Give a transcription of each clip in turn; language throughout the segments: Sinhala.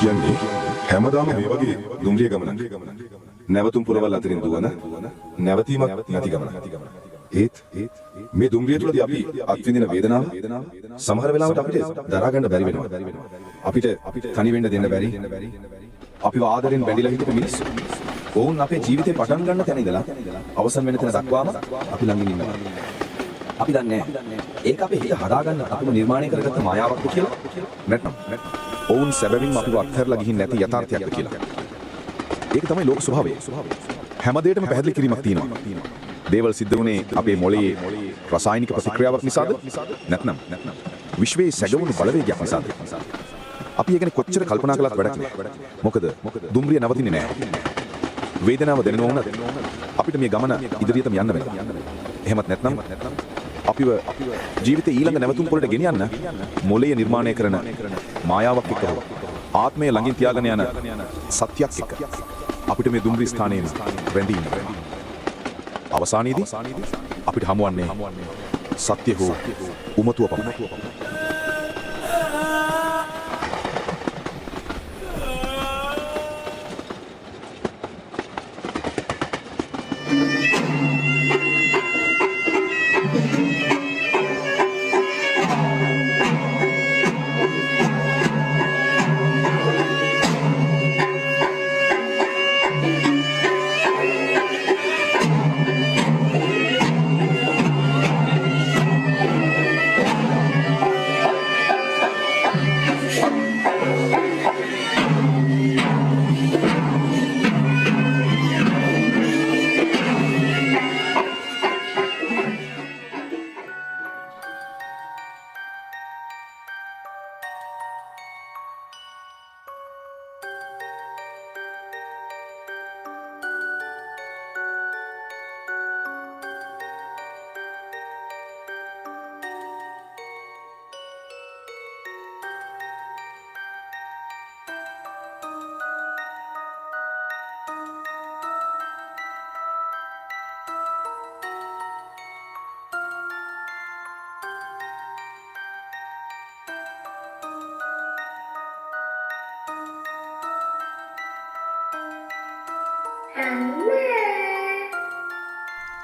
කියන්නේ හැමදාම මේ වගේ දුම්රිය ගමනක්. නැවතුම් පුරවල් අතරින් දුවන නැවතීමක් නැති ගමනක්. ඒත් මේ දුම්රිය තුළදී අපි අත්විඳින වේදනාව සමහර වෙලාවට අපිට දරා ගන්න බැරි වෙනවා. අපිට තනි වෙන්න දෙන්න බැරි. අපිව ආදරෙන් බැඳිලා හිටපු මිනිස්සු. ඔවුන් අපේ ජීවිතේ පටන් ගන්න තැන ඉඳලා අවසන් වෙන තැන දක්වාම අපි ළඟින් ඉන්නවා. අපි දන්නේ ඒක අපේ හිත හදාගන්න අපිම නිර්මාණය කරගත්ත මායාවක්ද කියලා නැත්නම් ඔවුන් සැබවින්ම අපිව අත්හැරලා ගිහින් නැති යථාර්ථයක්ද කියලා. ඒක තමයි ලෝක ස්වභාවය. හැම දෙයකම පැහැදිලි කිරීමක් තියෙනවා. දේවල් සිද්ධ වුණේ අපේ මොළයේ රසායනික ප්‍රතික්‍රියාවක් නිසාද? නැත්නම් විශ්වයේ සැඟවුණු බලවේගයක් නිසාද? අපි ඒ ගැන කොච්චර කල්පනා කළත් වැඩක් නෑ. මොකද දුම්රිය නවතින්නේ නෑ. වේදනාව දැනෙනවා වුණත් අපිට මේ ගමන ඉදිරියටම යන්න වෙනවා. එහෙමත් නැත්නම් අපිව ජීවිතේ ඊළඟ නැවතුම් පොළට ගෙනියන්න මොළයේ නිර්මාණය කරන මායාවක් එක්ක ආත්මය ළඟින් තියාගෙන යන සත්‍යයක් එක්ක අපිට මේ දුම්රිය ස්ථානයේ රැඳී ඉන්න. අවසානයේදී අපිට හමුවන්නේ සත්‍ය හෝ උමතුව පමණයි.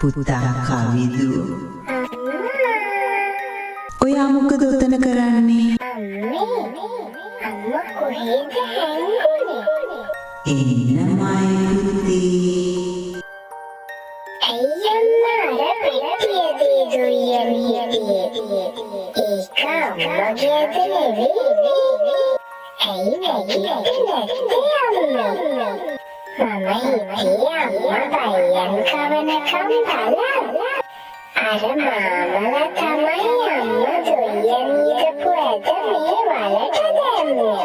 පුතා කවිදු ඔයා මොකද උතන කරන්නේ? අම්මා කොහෙද හැංගුනේ? එන්නමයි පුතේ. අයියම්මා අර පෙට්ටිය දුයියන්නේ. ඒක අම්මගේ අත නෙවෙයි. ඇයි නැගිටින්නේ අම්මා? මම හිතේ අම්මා බයයන් කවනකම් බලන්න. අර මාමලා තමයි අම්මා දුයියන් ඉදපු ඇද මේ වලට දැම්මේ.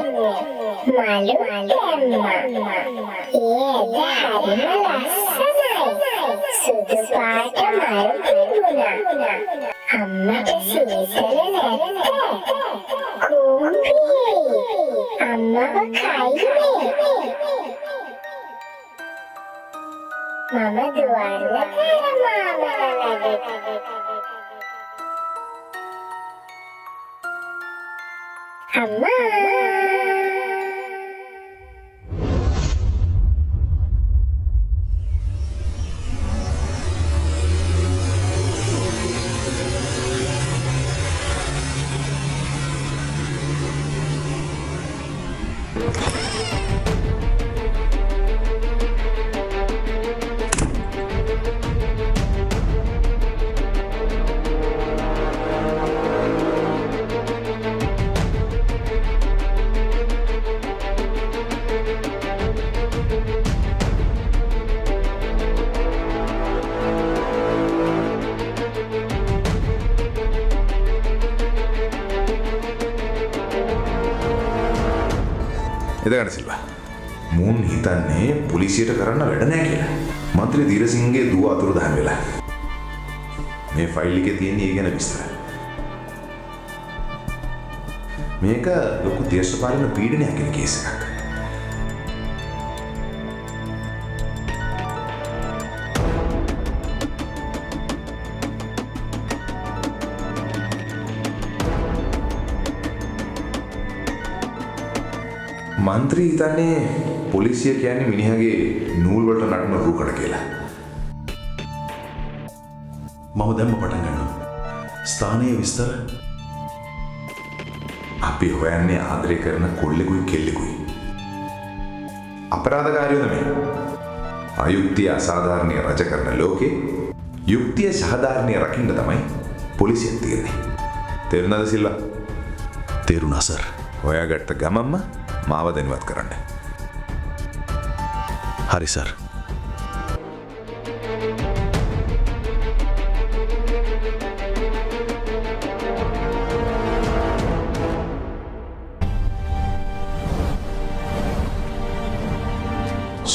මලු දැම්මා. ඒ ඇද හරිම ලස්සනයි. සුදු පාට මල් තිබුණා. අම්මට සීසල නැත්තේ. කුඹියේ අම්මව කයිනේ. මම දුවන්න මාමලා ළඟට. අම්මා එදගන්න සිල්වා මුන් හිතන්නේ පොලිසියට කරන්න වැඩ නෑ කියලා. මන්ත්‍රී දීරසිංහගේ දුව අතුරුදහන් වෙලා. මේ ෆයිල් එකේ තියෙන ඒ ගැන විස්තර. මේක ලොකු දේශපාලන පීඩනයක් කියන කේස් එකක්. මන්ත්‍රී හිතන්නේ පොලිසිය කියන්නේ මිනිහගේ නූල් වලට නටන රූකඩ කියලා. මම දැම්ම පටන් ගන්නවා. ස්ථානයේ විස්තර අපි හොයන්නේ ආදරය කරන කොල්ලෙකුයි කෙල්ලෙකුයි. අපරාධකාරයෝ නෙමෙයි. අයුක්තිය අසාධාරණීය රජ කරන ලෝකේ යුක්තිය සාධාරණීය රකින්න තමයි පොලිසිය තියෙන්නේ. තේරුණාද සිල්වා? තේරුණා සර්. හොයාගත්ත ගමම්ම මාව දැනුවත් කරන්න. හරි සර්.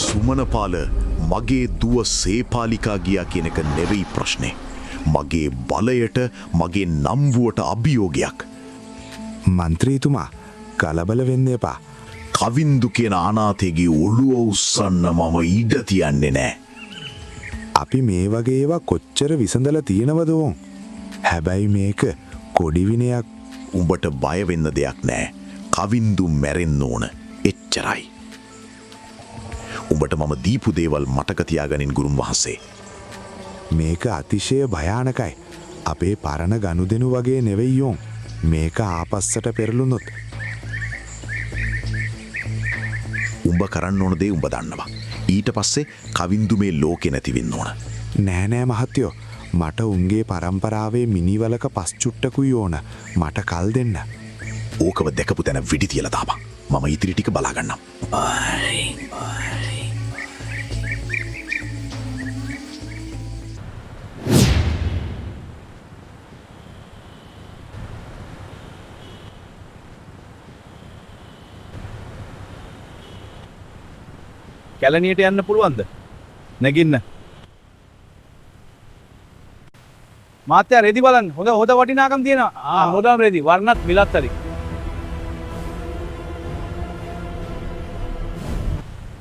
සුමනපාල මගේ දුව සේපාලිකා ගියා කියන එක නෙවෙයි ප්‍රශ්නේ. මගේ බලයට මගේ නම්වුවට අභියෝගයක්. මන්ත්‍රීතුමා කලබල වෙන්න එපා. කවින්දු කියන අනාථයගේ ඔළුව උස්සන්න මම ඉඩ තියන්නේ නෑ. අපි මේ වගේ ඒවා කොච්චර විසඳලා තියෙනවද වොන්? හැබැයි මේක කොඩිවිනයක්. උඹට බය වෙන්න දෙයක් නෑ. කවින්දු මැරෙන්න ඕන. එච්චරයි. උඹට මම දීපු දේවල් මතක තියාගනින් ගුරුන් වහන්සේ. මේක අතිශය භයානකයි. අපේ පරණ ගනුදෙනු වගේ නෙවෙයි යෝන්. මේක ආපස්සට පෙරළුනොත් උඹ කරන්න ඕන දේ උඹ දන්නවා. ඊට පස්සේ කවින්දු මේ ලෝකෙ නැති වෙන්න ඕන. නෑ නෑ මහත්තයෝ. මට උන්ගේ පරම්පරාවේ මිනිවලක පස් චුට්ටකුයි ඕන. මට කල් දෙන්න. ඕකව දැකපු තැන විඩි තියලා දාපන්. මම ඉතිරි ටික බලාගන්නම්. කැලණියට යන්න පුළුවන්ද? නැගින්න. මාත්‍යා රෙදි බලන්න. හොඳ වටිනාකම් තියෙනවා. හොඳම රෙදි. වර්ණත් මිලත් හරි.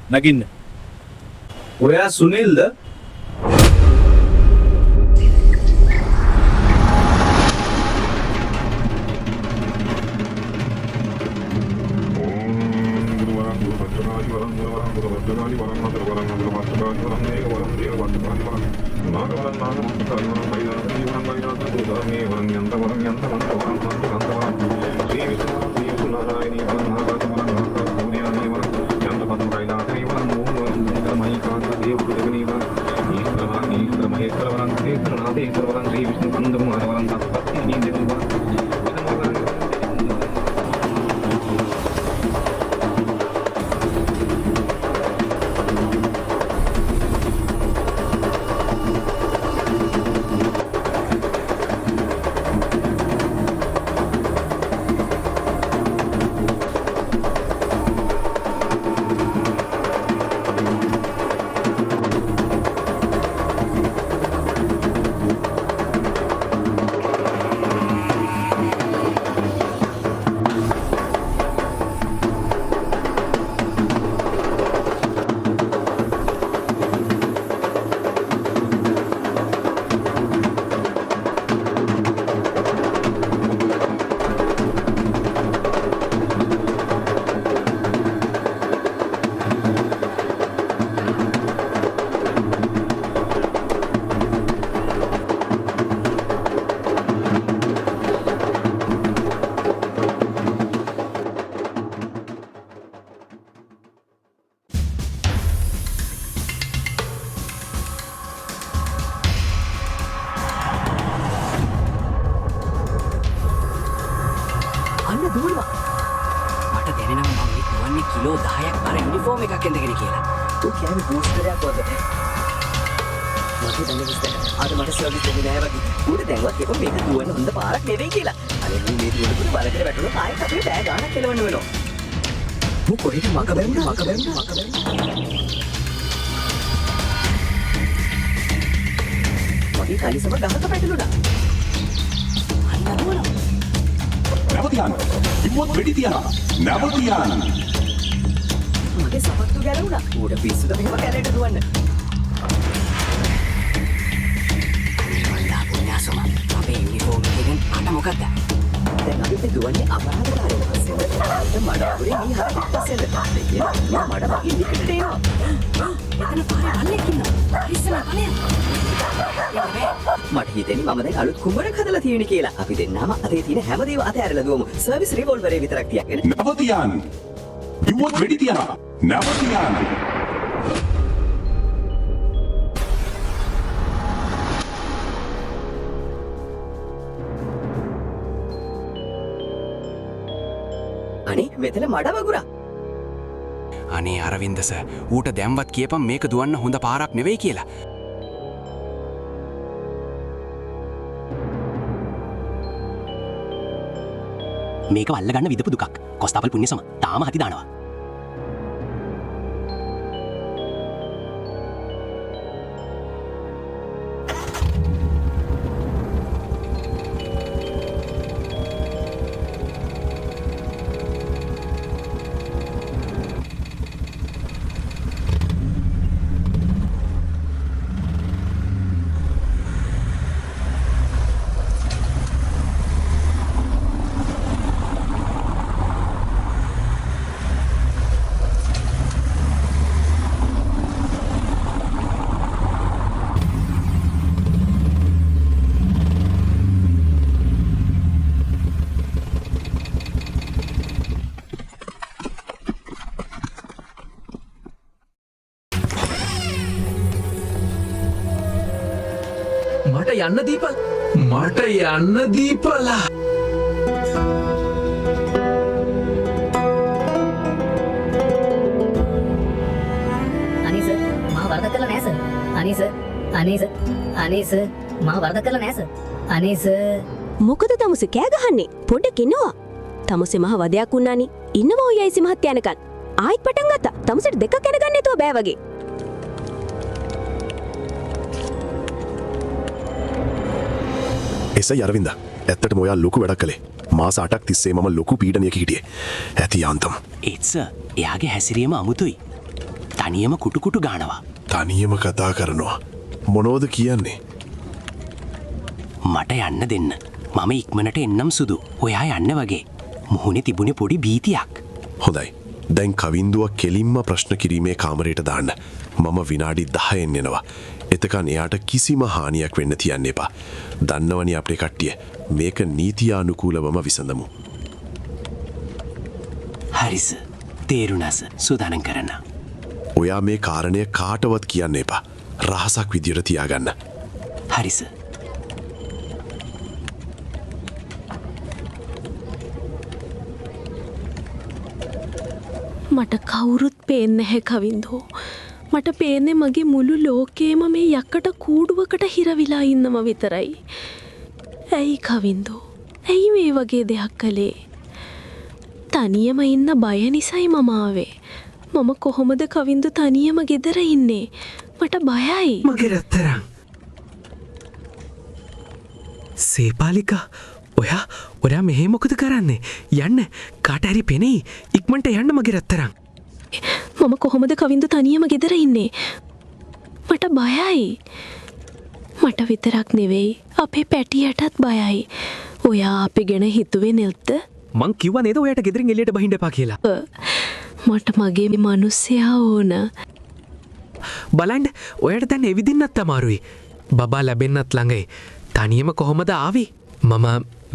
නැගින්න. ඔයා සුනිල්ද? කිලෝ 10ක් අර යුනිෆෝම් එකක් ඇඳගෙන කියලා. ඌ කියන්නේ බූස්ටරයක් වගේ. මට දැනෙන්නේ අද මට සර්විස් දෙන්නේ නැහැ වගේ. ඌට දැන්වත් එක මේක දුවන හොඳ පාරක් නෙවෙයි කියලා. අනේ ඌ මේ දුවන බලකට වැටුණොත් ආයෙත් අපේ බෑ ගානක් කෙලවන්න වෙනවා. ඌ කොහෙද මක බැරුණා. මගේ කලිසම ගහක පැටලුණා. අන්න දුවනවා. නැවතියන් ඉමුවත් වෙඩි තියනවා. නැවතියන් මගේ සපත්තු ගැලවුණා. ඌට පිස්සුද මෙහෙම කැලේට දුවන්න. මන්දා පුණ්‍යාසම අපේ යුනිෆෝම් එකෙන් අට මොකද්ද? දැන් අපි දුවන්නේ අපරාධකාරයෙක් පස්සේද? මඩ අපුරේ මීහා පස්සේද? ඉන්නවා. ඉස්සලා බලන්න. මට හිතෙන්නේ මම දැන් අලුත් කුඹරක් හදලා තියෙන කියලා. අපි දෙන්නාම අතේ තියෙන හැමදේම අතහැරලා දුවමු. සර්විස් රිවෝල්වරේ විතරක් තියාගෙන. නැවතියන්. කිව්වොත් වෙඩි තියනවා. නැවතියන්. අනේ මෙතන මඩ වගුරා. අනේ අරවින්දස ඌට දැම්වත් කියපම් මේක දුවන්න හොඳ පාරක් නෙවෙයි කියලා. මේක වල්ලගන්න විදපු දුකක්. කොස්තාපල් පුණ්‍යසම තාම හති දානවා. මට යන්න දීපල් මට යන්න දීපලා අනීස මා වරද කළා නෑ සර් අනීස මා වරද කළා නෑ සර් අනීස මොකද තමුසේ කෑ ගහන්නේ පොඩ්ඩක් ඉන්නවා තමුසේ මහ වදයක් වුණානි ඉන්නවා ඔය අයිසි මහත්තයා යනකන් ආයිත් පටන් ගත්තා තමුසේට දෙකක් යන ගන්න නැතුව බෑ වගේ එසයි අරවින්ද ඇත්තටම ඔයා ලොකු වැඩක් කළේ මාස 8ක් තිස්සේ මම ලොකු පීඩනයක හිටියේ ඇති යාන්තම් ඒත් සර් එයාගේ හැසිරීම අමුතුයි තනියම කුටු ගානවා තනියම කතා කරනවා මොනවද කියන්නේ මට යන්න දෙන්න මම ඉක්මනට එන්නම් සුදු ඔයා යන්න වගේ මුහුණේ තිබුණේ පොඩි බීතියක් හොඳයි දැන් කවින්දුවක් කෙලින්ම ප්‍රශ්න කිරීමේ කාමරයට දාන්න මම විනාඩි 10න් එනවා එතකන් එයාට කිසිම හානියක් වෙන්න තියන්න එපා දන්නවනේ අපේ කට්ටිය මේක නීතියානුකූලවම විසඳමු හරිස තේරුණාස සූදානම් කරන්න ඔයා මේ කාරණය කාටවත් කියන්න එපා රහසක් විදියට තියාගන්න හරිස මට කවුරුත් පේන්නේ නැහැ කවින්දෝ මට පේන්නේ මගේ මුළු ලෝකේම මේ යක්කට කූඩුවකට හිරවිලා ඉන්නම විතරයි ඇයි කවින්දෝ ඇයි මේ වගේ දෙයක් කළේ තනියම ඉන්න බය නිසයි මම ආවේ මම කොහොමද කවින්දු තනියම ගෙදර ඉන්නේ මට බයයි මගේ රත්තරන් සේපාලිකා ඔයා මෙහෙ මොකද කරන්නේ යන්න කාට හරි පෙනෙයි ඉක්මනට යන්න මගේ රත්තරන් මම කොහොමද කවින්දු තනියම ගෙදර ඉන්නේ මට බයයි මට විතරක් නෙවෙයි අපේ පැටියටත් බයයි ඔයා අපි ගැන හිතුවේ නැද්ද මං කිව්වා නේද ඔයාට ගෙදරින් එළියට බහින්න එපා කියලා මට මගේ මිනිස්සයා ඕන බලන්න ඔයාට දැන් එවිදින්නත් අමාරුයි බබා ලැබෙන්නත් ළඟයි තනියම කොහොමද ආවේ මම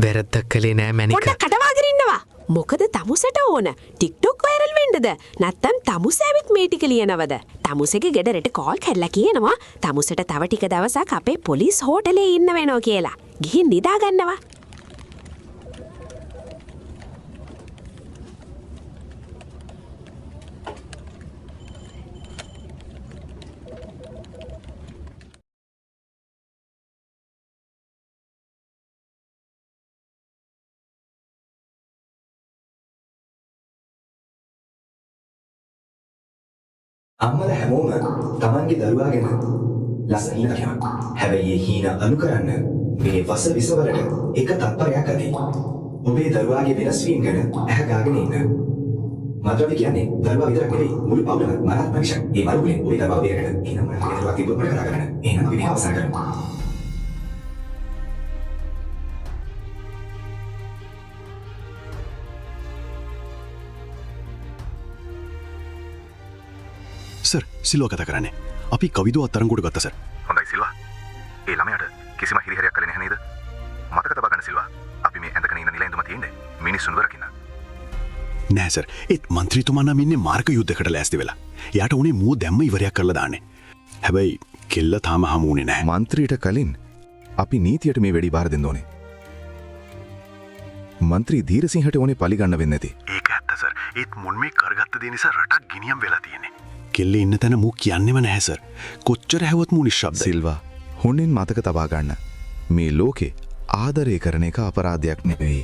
වැරද්දක් කළේ නෑ මැනික පොඩ්ඩක් කටවාගෙන ඉන්නවා මොකද තමුසට ඕන ටික්ටොක් වයිරල් වෙන්නද නැත්තම් තමුස ඇවිත් මේ ටික ලියනවද තමුසගේ ගෙදරට කෝල් කරලා කියනවා තමුසට තව ටික දවසක් අපේ පොලිස් හෝටලේ ඉන්න වෙනවා කියලා ගිහින් නිදා ගන්නවා අම්මල හැමෝම තමන්ගේ දරුවා ගැන ලස්සනින් කියනවා. හැබැයි ඒ හීන අනුකරන්න මේ වස විසවලට එක තත්පරයක් ඇති. ඔබේ දරුවාගේ වෙනස් වීම ගැන ඇහ ගාගෙන ඉන්න. මාත්‍රාවි කියන්නේ දරුවා විතරක් නෙවෙයි මුළු පවුලම මානසික විෂය. ඒ මරුනේ ඔබේ දරුවා බේරගන්න. එහෙනම් ඔයාගේ දරුවා තිබ්බ මොකද කරගන්න. එහෙනම් අපි මේ අවසන් කරමු. සර් සිල්වා කතා කරන්නේ අපි කවිදුව අත්තරංගොඩ ගත්ත සර්. හොඳයි සිල්වා. ඒ ළමයාට කිසිම හිරිහැරයක් කළේ නැහැ නේද? මතක තබා ගන්න සිල්වා. අපි මේ ඇඳගෙන ඉන්න නිලැඳුම තියෙන්නේ මිනිස්සුන් වරකින්න. නෑ සර්. ඒත් මන්ත්‍රීතුමා නම් ඉන්නේ මාර්ග යුද්ධයකට ලෑස්ති වෙලා. එයාට උනේ මූ දැම්ම ඉවරයක් කරලා දාන්නේ. හැබැයි කෙල්ල තාම හමු වුණේ නැහැ. මන්ත්‍රීට කලින් අපි නීතියට මේ වැඩි බාර දෙන්න ඕනේ. මන්ත්‍රී දීරසිංහට ඕනේ පලිගන්න වෙන්නේ නැති. ඒක ඇත්ත සර්. ඒත් මුන් මේ කරගත්ත දේ නිසා රටක් ගිනියම් වෙලා තියෙන්නේ. කෙල්ලේ ඉන්න තැන මූ කියන්නේම නැහැ සර්. කොච්චර හැවත් මූ නිශ්ශබ්දයි. සිල්වා හොඳින් මතක තබා ගන්න. මේ ලෝකේ ආදරය කරන එක අපරාධයක් නෙවෙයි.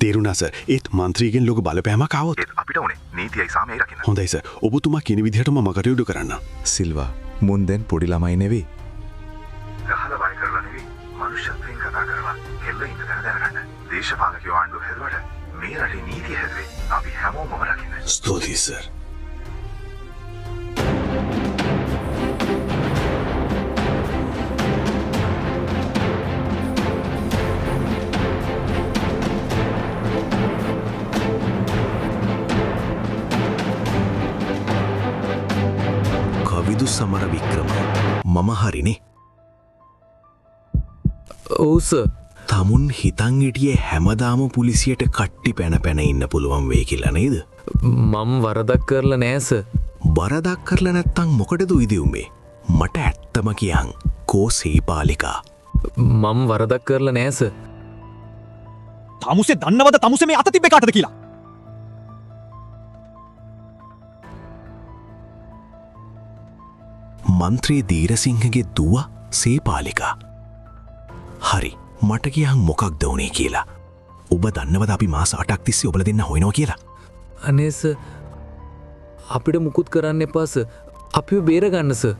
තේරුණා සර්. ඒත් මන්ත්‍රීගෙන් ලොකු බලපෑමක් ආවොත් අපිට ඕනේ නීතියයි සාමයයි රකින්න. හොඳයි සර්. ඔබතුමා කියන විදිහටම මම කටයුතු කරන්න. සිල්වා මුන් දැන් පොඩි ළමයි නෙවෙයි. ගහලා වයි කරලා නෙවෙයි මනුෂ්‍යත්වයෙන් කතා කරලා කෙල්ල ඉන්න තැන දැනගන්න. දේශපාලකයෝ ආණ්ඩුව හැදුවට මේ රටේ නීතිය හැදුවේ අපි හැමෝම රකින්න. ස්තුතියි සර්. කවිදු සමර වික්‍රම මම හරිනේ. ඔව් සර්. තමුන් හිතන් හිටියේ හැමදාම පුලිසියට කට්ටි පැන පැන ඉන්න පුළුවන් වෙයි කියලා නේද? මම වරදක් කරලා නෑ සර්. බරදක් කරලා නැත්තම් මොකටද ඉදිවුමේ? මට ඇත්තම කියන් කෝ සීපාලිකා. මම වරදක් කරලා නෑ සර්. තමුසේ දන්නවද තමුසේ මේ අත තිබ්බේ කාටද කියලා? මන්ත්‍රී දීරසිංහගේ දුව සීපාලිකා. හරි. මට කියන් මොකක්ද වුණේ කියලා. ඔබ දන්නවද අපි මාස 8ක් තිස්සේ ඔබලා දෙන්න හොයනවා කියලා? අනේ සර් අපිට මුකුත් කරන්න එපා සර්. අපිව බේර ගන්න සර්.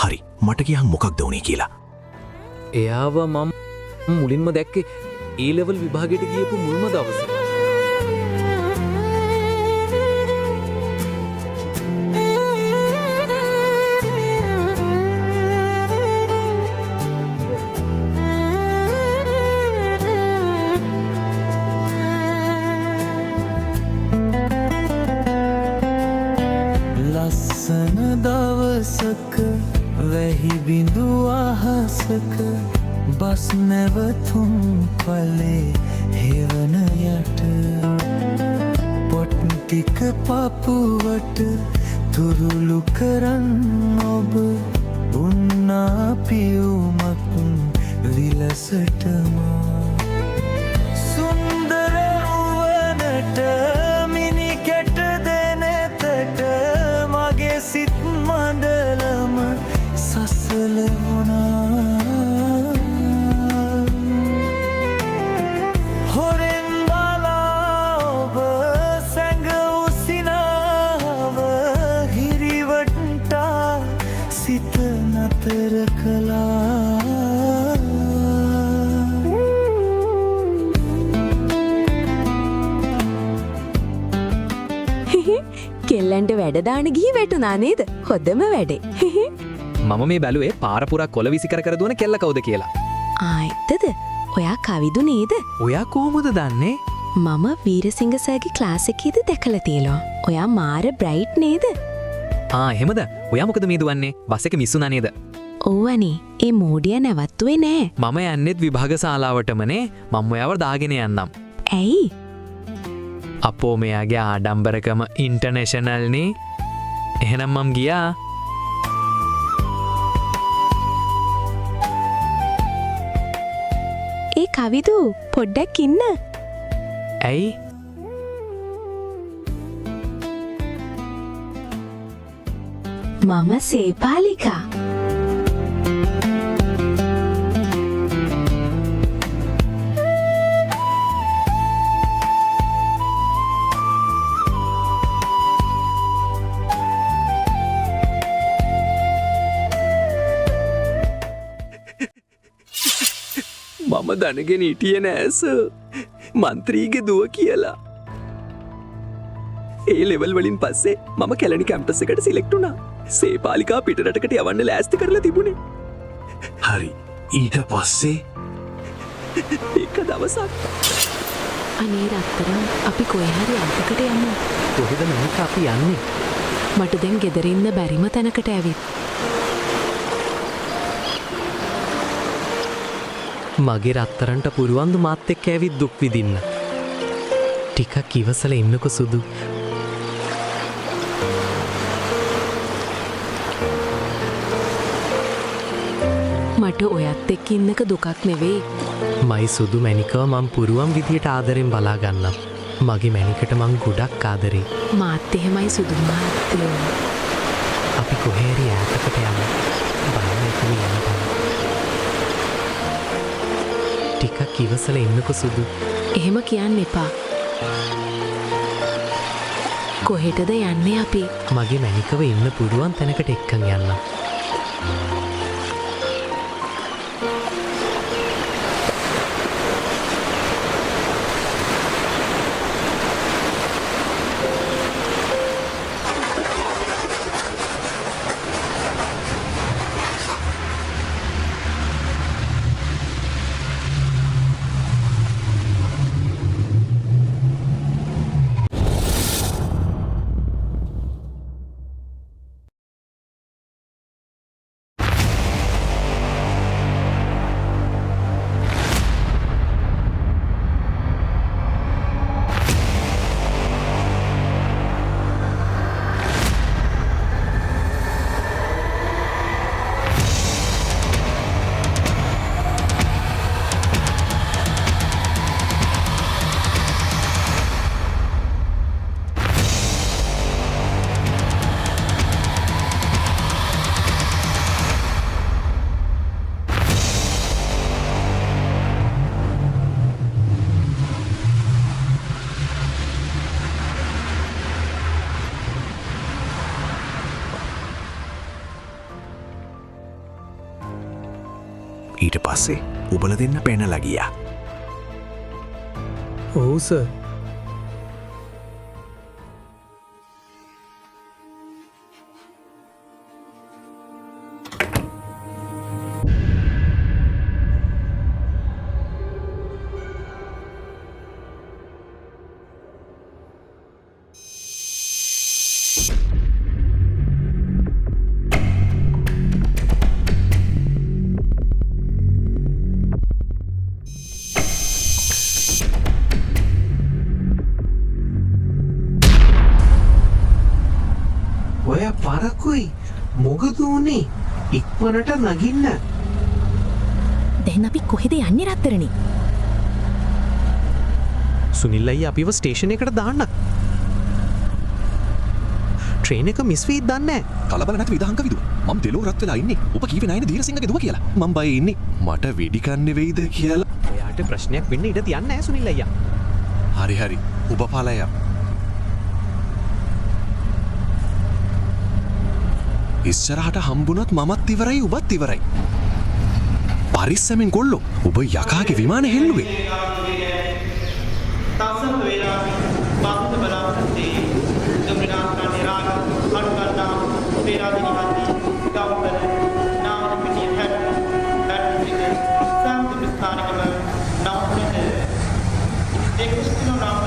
හරි. මට කියන් මොකක්ද වුණේ කියලා. එයාව මම මුලින්ම දැක්කේ ඒ ලෙවල් විභාගයට ගියපු මුල්ම දවසේ. ලස්සන දවසක වැහි බිඳු අහසක බස් නැවතුම් පලේ හෙවන යට පොට් ටික පපුවට තුරුළු කරන්න ඔබ උන්නා පියුමක් විලසටම සුන්දර වුවනට මිනිකැට දෙනෙතට මගේ සිත් මඩලම සසල වුණා හොරෙන් බලා ඔබ සැඟ උසිනාව හිරිවට්ටා සිත නතර කළා කෙල්ලන්ට වැඩදාන ගිහි වැටුනා නේද? හොඳම වැඩේ. මම මේ බැලුවේ පාරපුරා කොළ විසි කර දුවන කෙල්ල කවුද කියලා. ආයිත්තද? ඔයා කවිදු නේද? ඔයා කොහොමද දන්නේ? මම වීරසිංහ සර්ගේ ක්ලාස් එකේද දැකලා තියෙනවා. ඔයා මාර බ්‍රයිට් නේද? එහෙමද? ඔයා මොකද මේ දුවන්නේ? බස් එක මිස් වුණා නේද? ඔව්වනේ. ඒ මෝඩියා නැවතුවේ නෑ. මම යන්නෙත් විභාග ශාලාවටමනේ. මම ඔයාව දාගෙන යන්නම්. ඇයි? අපෝ මෙයාගේ ආඩම්බරකම ඉන්ටර්නේෂනල් නේ. එහෙනම් මම ගියා. ඒ කවිදු පොඩ්ඩක් ඉන්න. ඇයි? මම සේපාලිකා. මම දැනගෙන හිටියේ නෑ සර්. මන්ත්‍රීගේ දුව කියලා. ඒ ලෙවල් වලින් පස්සේ මම කැලණි කැම්පස් එකට සිලෙක්ට් වුණා. සේපාලිකා පිටරටකට යවන්න ලෑස්ති කරලා තිබුණේ. හරි. ඊට පස්සේ එක දවසක් අනේ රත්තරන් අපි කොහේ හරි අල්පකට යමු. කොහෙද මම අපි යන්නේ? මට දැන් ගෙදර ඉන්න බැරිම තැනකට ඇවිත්. මගේ රත්තරන්ට පුරුවන්දු මාත් එක්ක ඇවිත් දුක් විඳින්න. ටිකක් ඉවසල ඉන්නකො සුදු. මට ඔයත් එක්ක ඉන්නක දුකක් නෙවෙයි. මයි සුදු මැනිකව මං පුරුවම් විදියට ආදරෙන් බලා ගන්නම්. මගේ මැනිකට මං ගොඩක් ආදරේ. මාත් එහෙමයි සුදු මාත්‍යෝ. අපි කොහේරි ඈතකට යමු. බලන්න එතන යන්න බෑ. ටිකක් ඉවසල ඉන්නකො සුදු. එහෙම කියන්න එපා. කොහෙටද යන්නේ අපි? මගේ මැනිකව ඉන්න පුරුවන් තැනකට එක්කන් යන්නම්. ඊට පස්සේ උබල දෙන්න පැනලා ගියා. ඔව් සර්. ඔය පරකුයි මොකද උනේ ඉක්මනට නගින්න. දැන් අපි කොහෙද යන්නේ රත්තරනේ? සුනිල් අයියා අපිව ස්ටේෂන් එකට දාන්න. ට්‍රේන් එක මිස් වෙයිද දන්නේ නැහැ. කලබල නැති විදහංක විදුව. මම දෙලෝ රත් වෙලා ඉන්නේ. ඔබ කීවේ නෑනේ දීරසිංහගේ දුව කියලා. මම බයේ ඉන්නේ. මට වෙඩි කන්නේ වෙයිද කියලා. ඔයාට ප්‍රශ්නයක් වෙන්න ඉඩ තියන්නේ නැහැ සුනිල් අයියා. හරි හරි. ඔබ පාලය. ඉස්සරහට හම්බුනොත් මමත් ඉවරයි ඔබත් ඉවරයි. පරිස්සමෙන් කොල්ලෝ. ඔබ යකාගේ විමානේ හෙල්ලුවේ. තවසම් වේලා බාහුත බලාපොරොත්තු දුම්රිනාස්කා නිරාග අනුකල්ලා පේරාදිනිවන්ති ගවුපර නාමන පිටිය හැට්ටික සම්පූර්ණ ස්ථානිකම නවුනද එක්ස්ටිනෝ නාම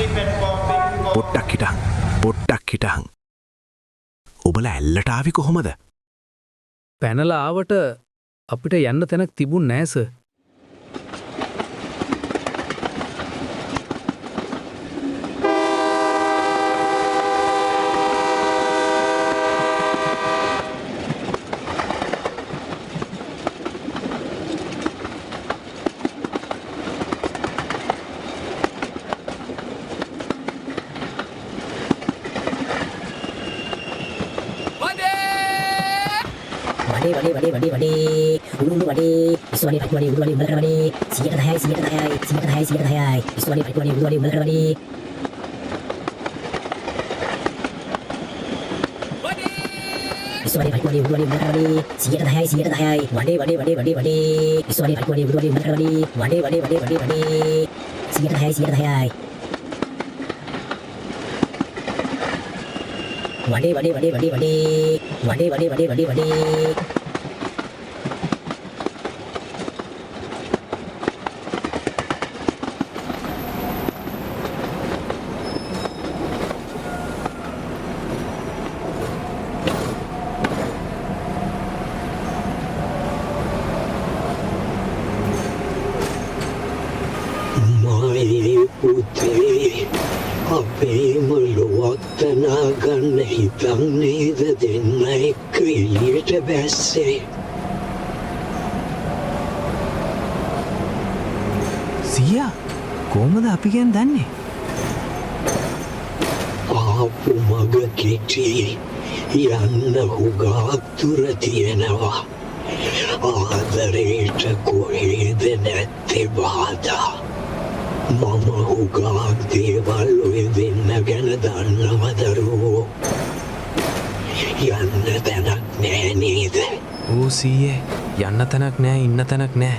රිපෙට් පොපේ පොට්ටක් හිටහන්. ඔබලා ඇල්ලට ආවි කොහොමද? පැනලා ආවට අපිට යන්න තැනක් තිබුණ නෑ සර්. වඩේ උඩු වඩේ ඉස්වාලි පටි වඩේ උඩු වඩේ උඹල කරවඩේ 110යි 110යි 110යි 110යි ඉස්වාලි පටි වඩේ උඩු වඩේ උඹල කරවඩේ ඉස්වාලි පටි වඩේ උඩු වඩේ උඹල කරවඩේ 110යි 110යි වඩේ ඉස්වාලි පටි වඩේ උඩු වඩේ උඹල කරවඩේ වඩේ 110යි 110යි වඩේ අල්ලනා ගන්න හිතන් නේද දෙන්න එක්ක එළියට බැස්සේ. සීයා කොහොමද අපි ගැන දන්නේ? ආපු මග කෙටි යන්න හුඟක් දුර තියෙනවා. ආදරේට කොහෙද නැත්තේ බාධා. මම හුඟක් දේවල් ඔය දෙන්න ගැන දන්නව දරුවෝ. යන්න තැනක් නෑ නේද? ඕ සීයේ යන්න තැනක් නෑ ඉන්න තැනක් නෑ.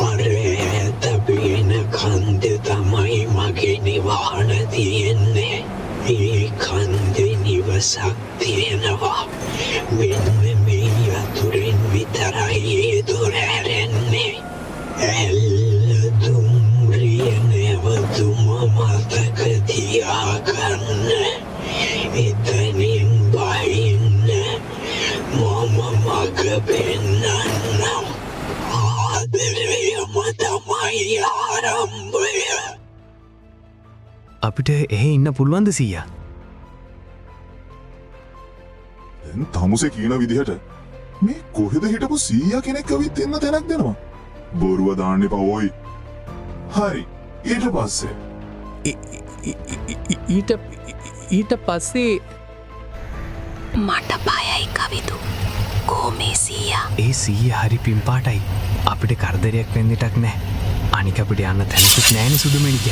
අර ඈත පේන කන්ද තමයි මගේ නිවහන තියෙන්නේ. ඒ කන්දේ නිවසක් තියෙනවා. මෙන්න මේ යතුරෙන් විතරයි ඒ දොර ඇරෙන්නේ. ඇල්ලදුම් නැවතුම මතක තියාගන්න. එතනින් බහින්න මම මග පෙන්නන්නම්. ආදරයම තමයි ආරම්භය. අපිට එහෙ ඉන්න පුළුවන්ද සීයා? දැන් තමුසේ කියන විදිහට මේ කොහෙද හිටපු සීයා කෙනෙක් ඇවිත් එන්න තැනක් දෙනවා. බොරුව දාන්න එපා ඕයි. හරි. ඊට පස්සේ ඊට පස්සේ මට බයයි කවිදු. කොහොමේ සීයා? ඒ සීයා හරි පිම්පාටයි. අපිට කරදරයක් වෙන්නටක් නෑ. අනික අපිට යන්න තැනකුත් නෑනේ සුදුමෙනික.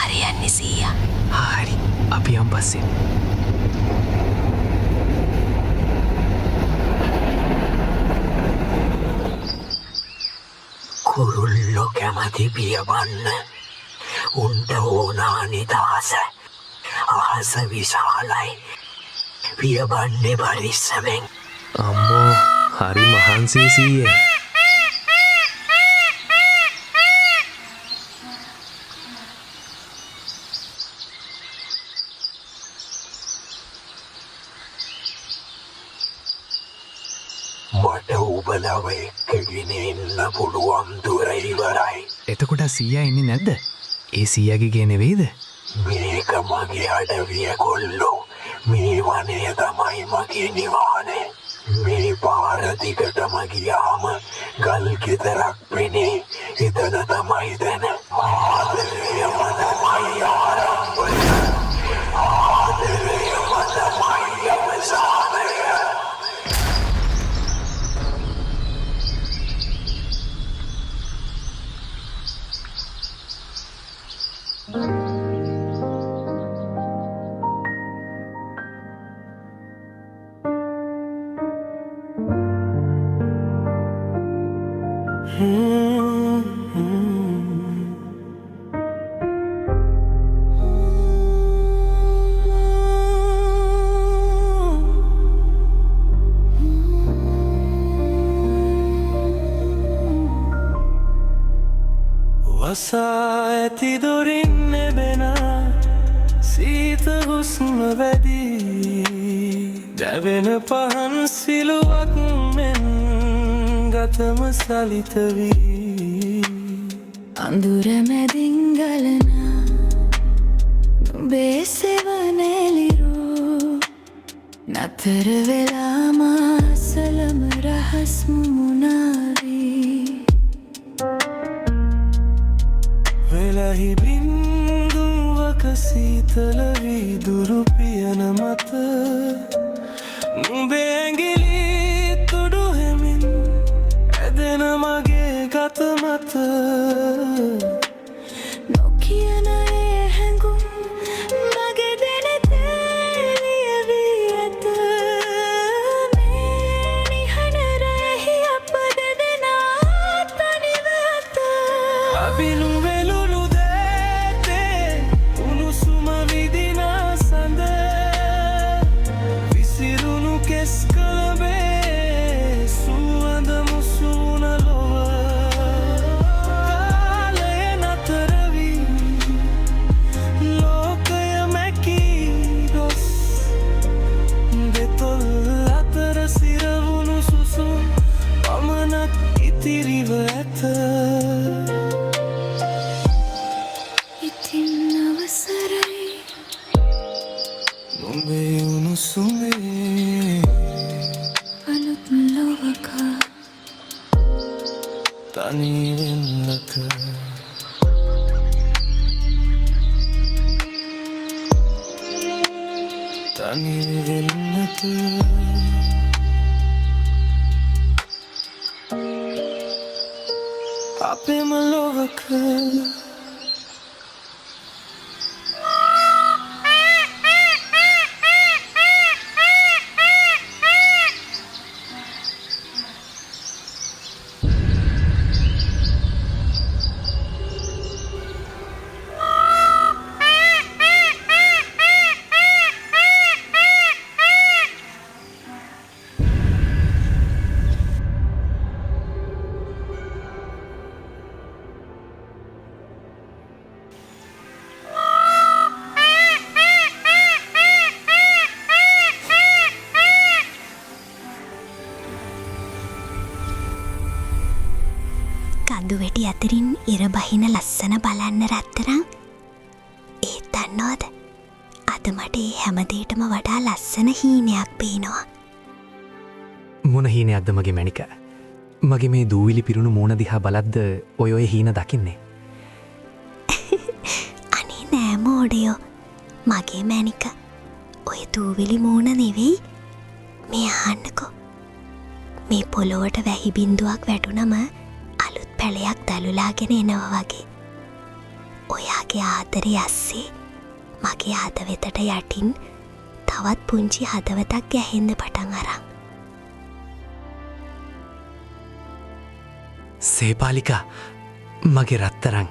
අර යන්නේ සීයා. හරි. අපි යම් පස්සේ. කුරුල්ලෝ කැමති පියවන්න. උන්ට ඕනා නිදහස. අහස විශාලයි. පියවන්නේ පරිස්සමෙන්. අම්මෝ හරි මහන්සි සීයේ. මට ඔබලව එක්කගෙන එන්න පුළුවන් දුර ඉවරයි. එතකොට සීයා ඉන්නේ නැද්ද? ඒ සීයාගේ ගේ නෙවෙයිද? මේක මගේ අඩවිය කොල්ලෝ. මේ වනය තමයි මගේ නිවානේ. මේ පාර දිගටම ගියාම ගල් ගෙදරක් පෙනේ. එතන තමයි දැන ආදරයම තමයි ආරම්භය. ආදරයම තමයි අවසානය. වසා ඇති දොරින් නෙබෙන සීත හුස්ම වැඩි. දැවෙන පහන් සිලුවක් මෙන් ගතම සලිත වී. අඳුර මැදින් ගලන නුඹේ සෙවනෙලිරු නතර වෙලා මාසලම රහස් මුමුණාවී. වෙලහි බින්දුවක සීතල වීදුරු පියන මත නුඹේ ඇඟිලි තුඩු හෙමින් ඇදෙන මගේ ගත මත. නොකියන ඒ හැඟුම් මගේ දෙනතේ ලියවී ඇත. මේ නිහඬරෙහි අප දෙදෙනා තනිව ඇත. අපි නුවෙලුණු දේතේ උණුසුම විදින සඳ. විසිරුණු කෙස් කළබේ සුවඳ මුසුන ලොව. කාලය නතර වී ලෝකය මැකී ගොස්. දෙතොල් අතර සිරවුණු සුසුම් පමණක් ඉතිරිව ඇත. තනි වෙන්නට තනි වෙන්නට අපේම ලොවක කඳු වැටි අතරින් ඉර බහින ලස්සන බලන්න රත්තරන්. ඒත් දන්නවද? අද මට ඒ හැමදේටම වඩා ලස්සන හීනයක් පේනවා. මොන හීනයක්ද මගේ මැනික? මගේ මේ දූවිලි පිරුණු මූණ දිහා බලද්ද ඔය හීන දකින්නේ? අනේ නෑ මෝඩයෝ. මගේ මැනික. ඔය දූවිලි මූණ නෙවෙයි. මේ අහන්නකෝ. මේ පොළොවට වැහි බින්දුවක් වැටුනම අලුත් පැලයක් දළුලාගෙන එනවා වගේ. ඔයාගේ ආදරය ඇස්සේ මගේ හදවතට යටින් තවත් පුංචි හදවතක් ගැහෙන්න පටන් අරන්. සේපාලිකා මගේ රත්තරන්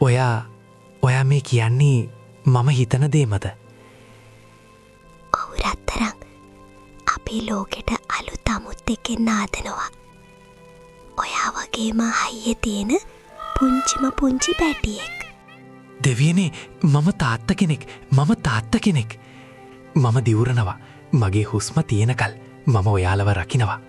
ඔයා මේ කියන්නේ මම හිතන දේමද? ඔව් රත්තරන්. අපේ ලෝකෙට අලුත් අමුත් එකෙන් නාදනවා. ඔයා වගේම හයිය තියෙන පුංචි පැටියෙක්. දෙවියනේ මම තාත්ත කෙනෙක්. මම දිවුරනවා. මගේ හුස්ම තියෙනකල් මම ඔයාලව රකිනවා.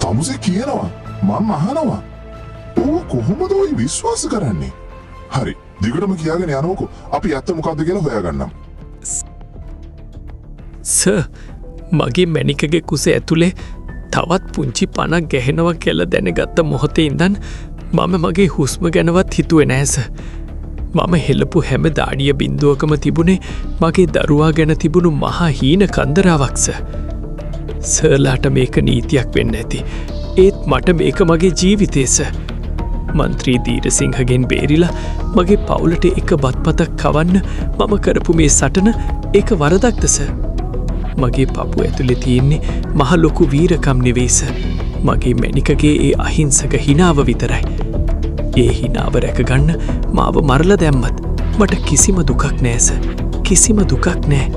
තමුසේ කියනවා මම අහනවා. ඌ කොහොමද ඔය විශ්වාස කරන්නේ? හරි දිගටම කියාගෙන යනකො අපි ඇත්ත මොකක්ද කියලා හොයාගන්නම්. සර් මගේ මැනිකගේ කුස ඇතුලේ තවත් පුංචි පණක් ගැහෙනවා කියලා දැනගත්ත මොහොතේ ඉඳන් මම මගේ හුස්ම ගැනවත් හිතුවේ නෑ සර්. මම හෙළපු හැම දාඩිය බින්දුවකම තිබුණේ මගේ දරුවා ගැන තිබුණු මහා හීන කන්දරාවක් සර්. සර්ලාට මේක නීතියක් වෙන්න ඇති. ඒත් මට මේක මගේ ජීවිතේ සර්. මන්ත්‍රී දීරසිංහගෙන් බේරිලා මගේ පවුලට එක බත්පතක් කවන්න මම කරපු මේ සටන ඒක වරදක්ද සර්? මගේ පපු ඇතුලේ තියෙන්නේ මහ ලොකු වීරකම් නෙවෙයි සර්. මගේ මැනිකගේ ඒ අහිංසක හිනාව විතරයි. ඒ හිනාව රැකගන්න මාව මරලා දැම්මත් මට කිසිම දුකක් නෑ සර්. කිසිම දුකක් නෑ.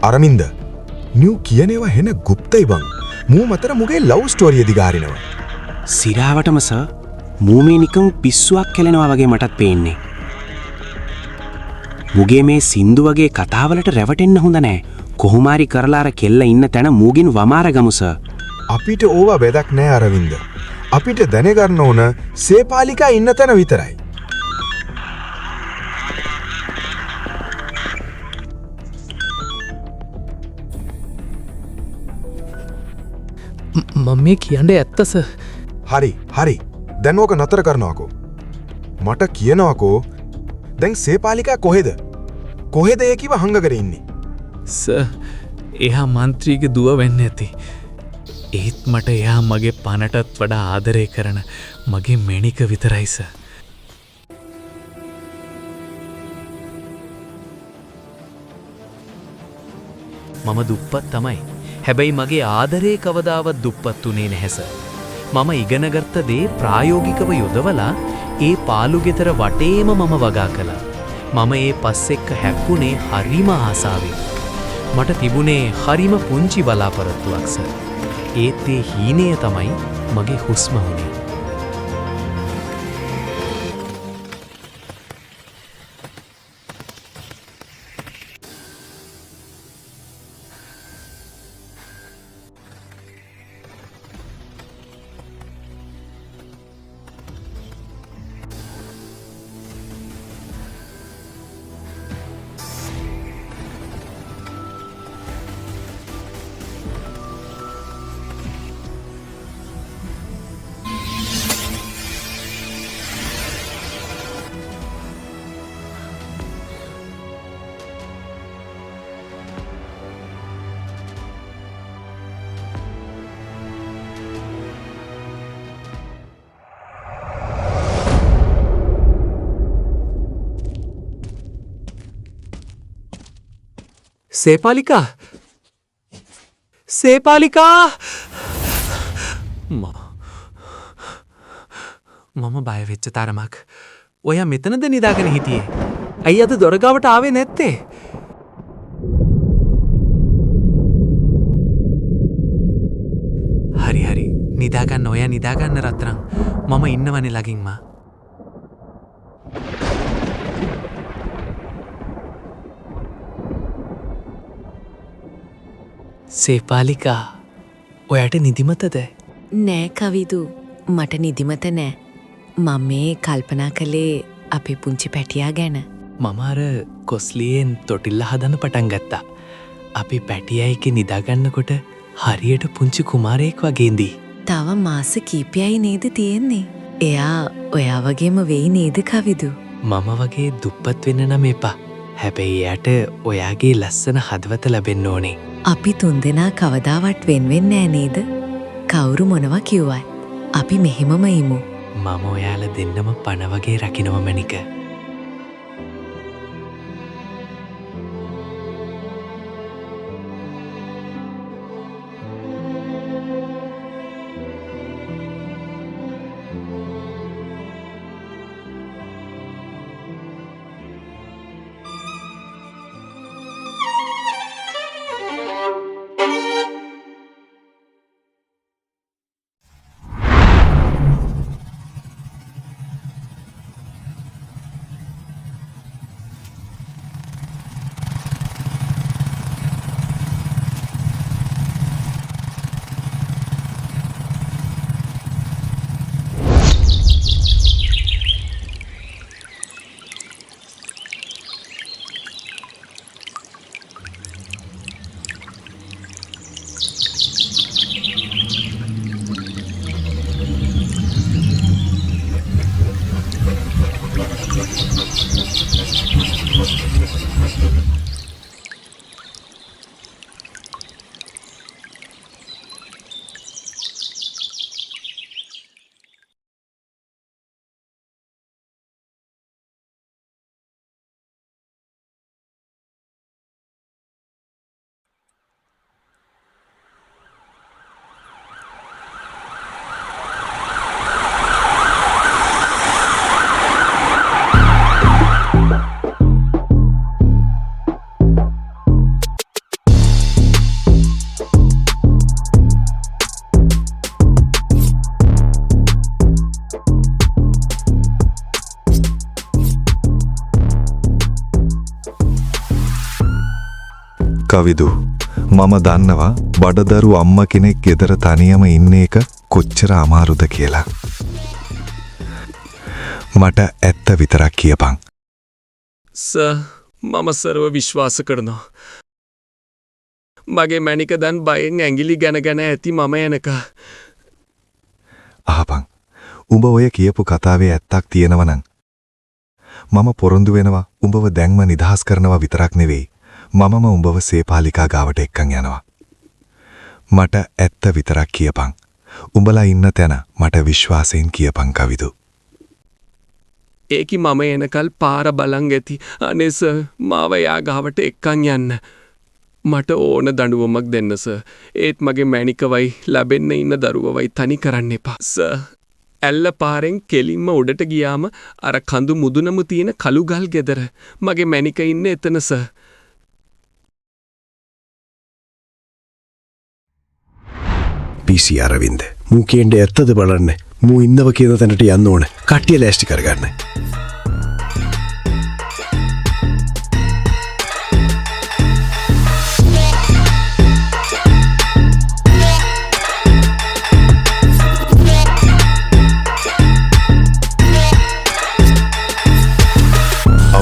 අරමින්ද නිව් කියනේවා හෙන ගුප්තයි බං මූ මතර මුගේ ලව් ස්ටෝරිය දිගාරිනවා. සිරාවටම ස මූමේ නිකං පිස්සුවක් කෙලෙනවා වගේ මටත් පේන්නේ. මුගේ මේ සින්දු වගේ කතාවලට රැවටෙන්න හොඳ නෑ. කොහොමාරි කරලාර කෙල්ල ඉන්න තැන මූගින් වමාර ගමුස. අපිට ඕවා වැදක් නෑ අරවින්ද. අපිට දැනගන්න ඕන සේපාලිකා ඉන්න තැන විතරයි. මම මේ කියන්න ඇත්තස. හරි හරි දැන් ඕක නතර කරනවාකෝ. මට කියනවාකෝ දැන් සේපාලිකා කොහෙද? කොහෙද ඒ කිව හංගකර ඉන්නේ? එහා මන්ත්‍රීගේ දුව වෙන්න ඇති. ඒත් මට එයා මගේ පනටත් වඩා ආදරය කරන මගේ මෙනික විතරයිස. මම දුප්පත් තමයි. හැබැයි මගේ ආදරේ කවදාවත් දුප්පත් වුණේ නැහැස. මම ඉගෙනගත්ත දේ ප්‍රායෝගිකව යොදවලා ඒ පාලු ගෙදර වටේම මම වගා කළා. මම ඒ පස් එක්ක හැප්පුණේ හරිම ආසාවෙන්. මට තිබුණේ හරිම පුංචි බලාපොරොත්තුවක් සර්. ඒත් ඒ හීනය තමයි මගේ හුස්ම වුණේ. සේපාලිකා සේපාලිකා මම බයවෙච්ච තරමක්. ඔය මෙතනද නිදාගෙන හිටියේ. ඇයි අද දොරගාවට ආවේ නැත්තේ? හරි හරි නිදාගන්න ඔය නිදාගන්න රත්තරන්. මම ඉන්නවනේ ළඟින්ම. සේපාලිකා ඔයාට නිදිමතද? නෑ කවිදු මට නිදිමත නෑ. මම මේ කල්පනා කළේ අපේ පුංචි පැටියා ගැන. මම අර කොස්ලියෙන් තොටිල්ල හදන්න පටන් ගත්තා. අපි පැටියා එක නිදාගන්නකොට හරියට පුංචි කුමාරයෙක් වගේදී. තව මාස කීපයයි නේද තියෙන්නේ. එයා ඔයා වගේම වෙයි නේද කවිදු? මම වගේ දුප්පත් වෙන්න නම් එපා. හැබැයි එයාට ඔයාගේ ලස්සන හදවත ලැබෙන්න ඕනේ. අපි තුන්දෙනා කවදාවත් වෙන්වෙන්නේ නෑ නේද? කවුරු මොනවා කිව්වත් අපි මෙහෙමම ඉමු. මම ඔයාලා දෙන්නම පණ වගේ රකින්නම මැනික. කවිදු මම දන්නවා බඩදරු අම්ම කෙනෙක් ගෙදර තනියම ඉන්න එක කොච්චර අමාරුද කියලා. මට ඇත්ත විතරක් කියපන්. මම සර්ව විශ්වාස කරනවා. මගේ මැනික දැන් බයෙන් ඇඟිලි ගැන ඇති මම එනක. අහපන්. උඹ ඔය කියපු කතාවේ ඇත්තක් තියෙනවනම් මම පොරොන්දු වෙනවා උඹව දැන්ම නිදහස් කරනවා විතරක් නෙවෙයි මමම උඹව සේපාලිකා ගාවට එක්කන් යනවා. මට ඇත්ත විතරක් කියපන්. උඹලා ඉන්න තැන මට විශ්වාසයෙන් කියපන් කවිදු. ඒකි මම එනකල් පාර බලන් ඇති. අනේ සර් මාව යා ගාවට එක්කන් යන්න. මට ඕන දඬුවමක් දෙන්න සර්. ඒත් මගේ මැනිකවයි ලැබෙන්න ඉන්න දරුවවයි තනි කරන්න එපා. සර් ඇල්ල පාරෙන් කෙලින්ම උඩට ගියාම අර කඳු මුදුනම තියෙන කළුගල් ගෙදර මගේ මැනික ඉන්න එතන සර්. පිසි අරවින්ද මූ කේන්ඩ ඇත්තද බලන්න මූ ඉන්නව කියන තැනට යන්න ඕන කට්ටිය ලෑස්ටි කරගන්න.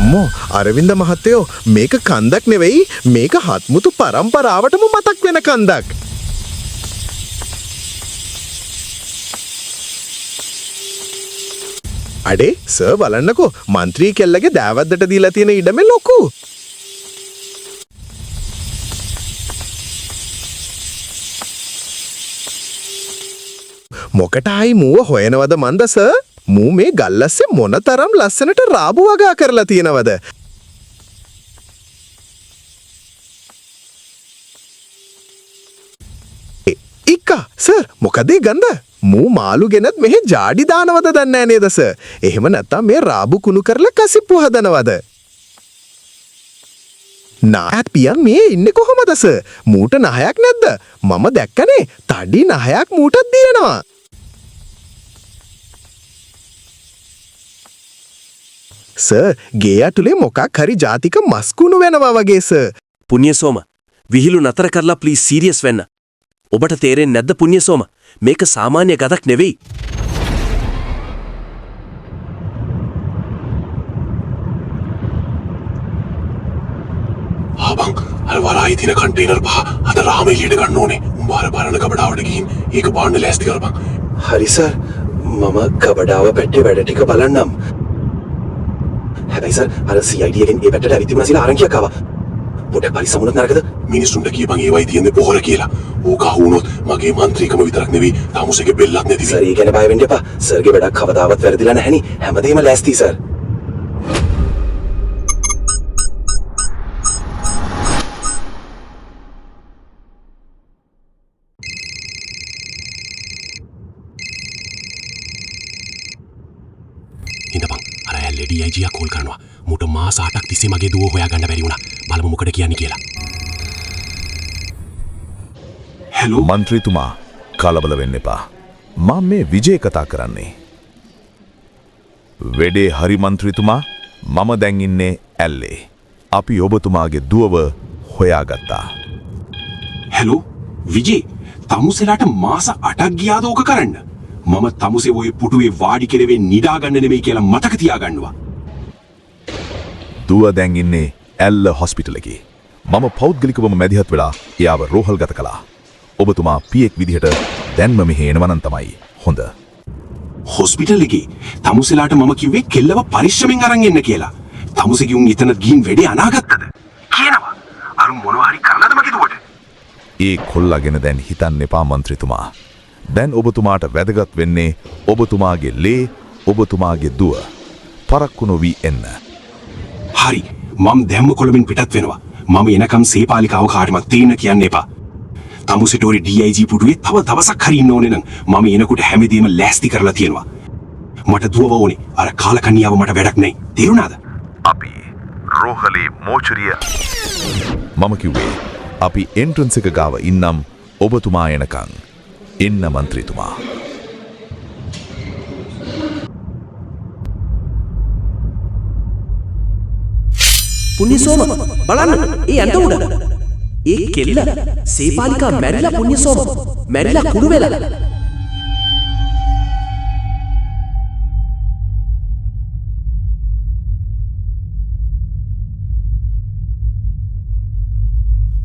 අම්මෝ අරවින්ද මහත්තයෝ මේක කන්දක් නෙවෙයි මේක හත්මුතු පරම්පරාවටම මතක් වෙන කන්දක්. අඩේ සර් බලන්නකෝ මන්ත්‍රී කෙල්ලගේ දෑවැද්දට දීලා තියෙන ඉඩමේ ලොකු. මොකටයි මූව හොයනවද මන්ද සර්? මූ මේ ගල්ලස්සේ මොන තරම් ලස්සනට රාබු වගා කරලා තියෙනවද? ඉක්කා සර් මොකද ගන්ද? මූ මාළු ගෙනත් මෙහෙ ජාඩි දානවද දන්නේ නේද සර්? එහෙම නැත්තම් මේ රාබු කුණු කරලා කසිප්පු හදනවද? නායත් පියන් මේ ඉන්නේ කොහමද සර්? මූට නහයක් නැද්ද? මම දැක්කනේ තඩි නහයක් මූටත් දිනනවා. සර් ගේ ඇතුලේ මොකක් හරි ජාතික මස්කුණු වෙනවා වගේ සර්. පුණ්‍යසෝම විහිළු නතර කරලා ප්ලීස් සීරියස් වෙන්න. ඔබට තේරෙන්නේ නැද්ද පුණ්‍යසෝම? මේක සාමාන්‍ය ගදක් නෙවෙයි. ආබං අර වරායි තියෙන කන්ටේනර් පහ අද රාම එළියට ගන්න ඕනේ. උඹ අර බලන කබඩාවට ගිහින් ඒක බාන්න ලෑස්ති කරපන්. හරි සර් මම කබඩාව පැත්තේ වැඩ ටික බලන්නම්. හැබැයි සර් අර CID එකෙන් ඒ පැත්තට ඇවිත් තිබුණා කියලා ආරංචියක් ආවා. පොඩක් පරිස්සමුණත් නරකද? මිනිස්සුන්ට කියපන් ඒවයි තියෙන්නේ පොහොර කියලා. ඕක අහුනොත් මගේ මන්ත්‍රීකම විතරක් නෙවෙයි තාමුසේගේ බෙල්ලත් නැති වෙයි. සර් ඒ ගැන බය වෙන්න එපා. සර්ගේ වැඩක් කවදාවත් වැරදිලා නැහෙනි. හැමදේම ලෑස්ති සර්. ඉඳපන් අර LDIG යා කෝල් කරනවා. මුට මාස 8ක් තිස්සේ මගේ දුව හොයාගන්න බැරි වුණා. බලමු මොකද කියන්නේ කියලා. හෙලෝ මන්ත්‍රීතුමා කලබල වෙන්න එපා. මම මේ විජේ කතා කරන්නේ. වෙඩේ හරි මන්ත්‍රීතුමා මම දැන් ඉන්නේ ඇල්ලේ. අපි ඔබතුමාගේ දුවව හොයාගත්තා. හෙලෝ විජේ තමුසෙලාට මාස 8ක් ගියාද ඕක කරන්න? මම තමුසේ ඔය පුටුවේ වාඩි කෙරෙවේ නිදාගන්න නෙමෙයි කියලා මතක තියාගන්නවා. දුව දැන් ඉන්නේ ඇල්ල හොස්පිටල් එකේ. මම පෞද්ගලිකවම මැදිහත් වෙලා එයාව රෝහල්ගත කළා. ඔබතුමා පියෙක් විදිහට දැන්ම මෙහෙ එනවා නම් තමයි හොඳ. හොස්පිටල් එකේ තමුසෙලාට මම කිව්වේ කෙල්ලව පරිස්සමෙන් අරන් එන්න කියලා. තමුසෙගේ උන් එතන ගිහින් වැඩේ අනාගත්තද? කියනවා. අර මොනවා හරි කරලාද මගේ දුවට? ඒ කොල්ලාගෙන දැන් හිතන්න එපා මන්ත්‍රීතුමා. දැන් ඔබතුමාට වැදගත් වෙන්නේ ඔබතුමාගේ ලේ ඔබතුමාගේ දුව පරක්කු නොවී එන්න. හරි මම දැම්ම කොළඹින් පිටත් වෙනවා. මම එනකම් සේපාලිකාව කාටවත් තේන්න කියන්න එපා. තමුසෙටෝරි DIG පුටුවේ තව දවසක් හරි ඉන්න ඕනේ නම් මම එනකොට හැමදේම ලෑස්ති කරලා තියෙනවා. මට දුවව ඕනේ. අර කාලකන්‍යාව මට වැඩක් නැහැ. තේරුණාද? අපි රෝහලේ මෝචරිය මම කිව්වේ අපි එන්ට්‍රන්ස් එක ගාව ඉන්නම් ඔබතුමා එනකන්. එන්න මන්ත්‍රීතුමා. පුණ්‍යසෝම බලන්න ඒ ඇඳ උඩ ඒ කෙල්ල සේපාලිකා මැරිලා පුණ්‍යසෝම මැරිලා කුණු වෙලා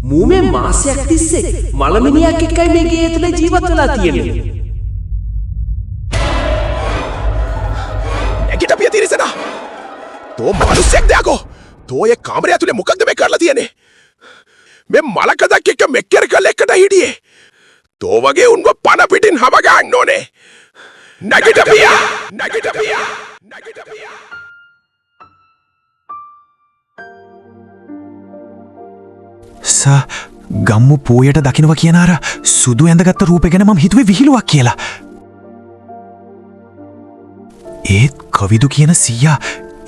මූමේ මාසයක් තිස්සේ මලමිනියක් එක්කයි මේ ගේ ඇතුලේ ජීවත් වෙලා තියෙන්නේ. නැගිට පිය තිරසනා. තෝ මිනිස්සෙක් දයකෝ. තෝ ඒ කාමරය ඇතුලේ මොකක්ද මේ කරලා තියෙන්නේ? මේ මලකදක් එක්ක මෙක්කර කළ එකට හිටියේ. තෝ වගේ උන්ව පන පිටින් හම ගන්න ඕනේ. නැගිට පිය. නැගිට පිය. නැගිට පිය. ගම්මු පෝයට දකිනව කියන අර සුදු ඇඳගත්ත රූපය ගැන මම හිතුවේ විහිළුවක් කියලා. ඒත් කවිදු කියන සීයා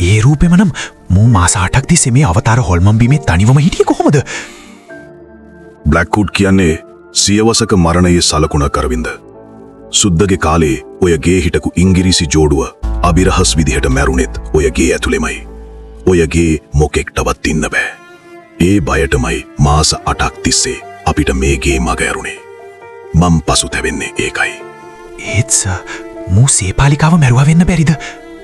ඒ රූපෙම නම් මූ මාස 8ක් තිස්සේ මේ අවතාර හොල්මන් බිමේ තනිවම හිටියේ කොහොමද? බ්ලැක්වුඩ් කියන්නේ සියවසක මරණයේ සලකුණ කරවින්ද. සුද්දගේ කාලේ ඔය ගේ හිටකු ඉංගිරිසි ජෝඩුව අබිරහස් විදිහට මැරුණෙත් ඔය ගේ ඇතුළෙමයි. ඔය ගේ මොකෙක්ටවත් ඉන්න බෑ. ඒ බයටමයි මාස 8ක් තිස්සේ අපිට මේ ගේ මග ඇරුණේ. මම පසුතැවෙන්නේ ඒකයි. ඒත් මූ සේපාලිකාව මැරුවා වෙන්න බැරිද?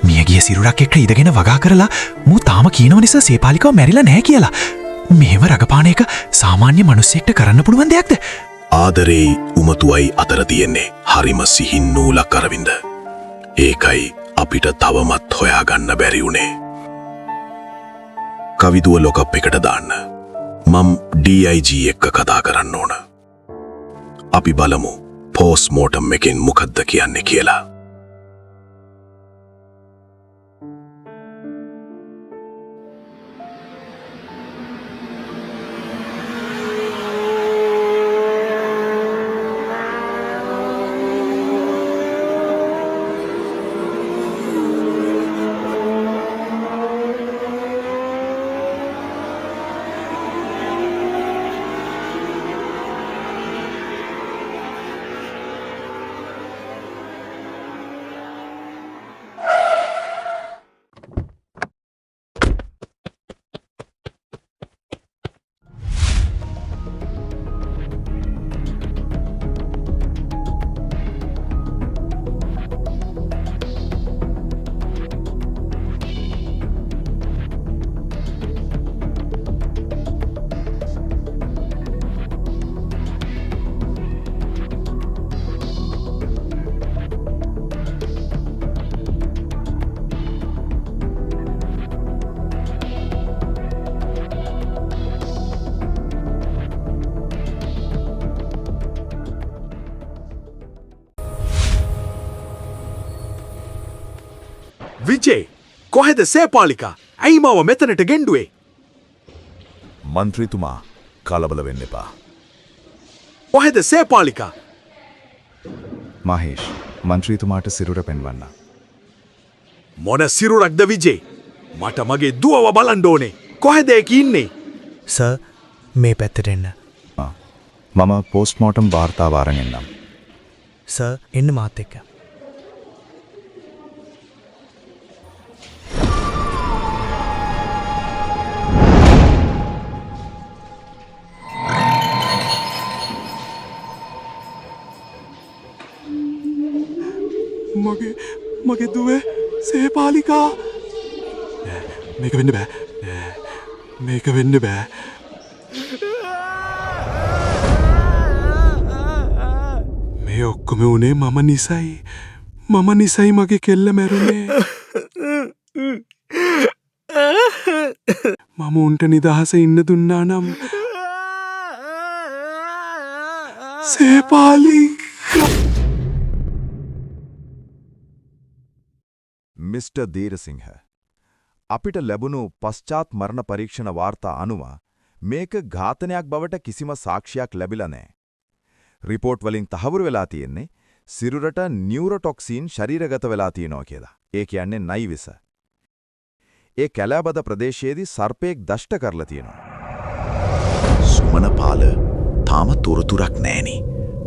මියගිය සිරුරක් එක්ක ඉඳගෙන වගා කරලා මූ තාම කියනව නිසා සේපාලිකාව මැරිලා නැහැ කියලා. මෙහෙම රඟපාන එක සාමාන්‍ය මිනිස්සෙක්ට කරන්න පුළුවන් දෙයක්ද? ආදරේ උමතුවයි අතර තියෙන්නේ හරිම සිහින් නූලක් අරවින්ද. ඒකයි අපිට තවමත් හොයාගන්න බැරි උනේ. කවිදුව ලොකප් එකට දාන්න. මම DIG එක්ක කතා කරන්න ඕන. අපි බලමු පෝස්ට්මෝටම් එකෙන් මොකද්ද කියන්නේ කියලා. විජේ කොහෙද සේපාලිකා? ඇයි මාව මෙතනට ගෙන්ඩුවේ? මන්ත්‍රීතුමා කලබල වෙන්න එපා. කොහෙද සේපාලිකා? මහේෂ් මන්ත්‍රීතුමාට සිරුර පෙන්වන්න. මොන සිරුරක්ද විජේ? මට මගේ දුවව බලන්න ඕනේ. කොහෙද ඒක ඉන්නේ? සර් මේ පැත්තට එන්න. මම පෝස්ට්මෝටම් වාර්තාව අරන් එන්නම්. සර් එන්න මාත් එක්ක. මගේ දුවේ සේපාලිකා. මේක වෙන්න බෑ. මේක වෙන්න බෑ. මේ ඔක්කොම උනේ මම නිසයි. මම නිසයි මගේ කෙල්ල මැරුණේ. මම උන්ට නිදහස ඉන්න දුන්නා නම් සේපාලිකා. මිස්ටර් දීරසිංහ, අපිට ලැබුණු පශ්චාත් මරණ පරීක්ෂණ වාර්තා අනුව මේක ඝාතනයක් බවට කිසිම සාක්ෂියක් ලැබිලා නැහැ. රිපෝට් වලින් තහවුරු වෙලා තියෙන්නේ සිරුරට නියුරොටොක්සින් ශරීරගත වෙලා තියෙනවා කියලා. ඒ කියන්නේ නයි විස. ඒ කැලෑබද ප්‍රදේශයේදී සර්පයෙක් දෂ්ට කරලා තියෙනවා. සුමනපාල තාම තොරතුරක් නෑනේ.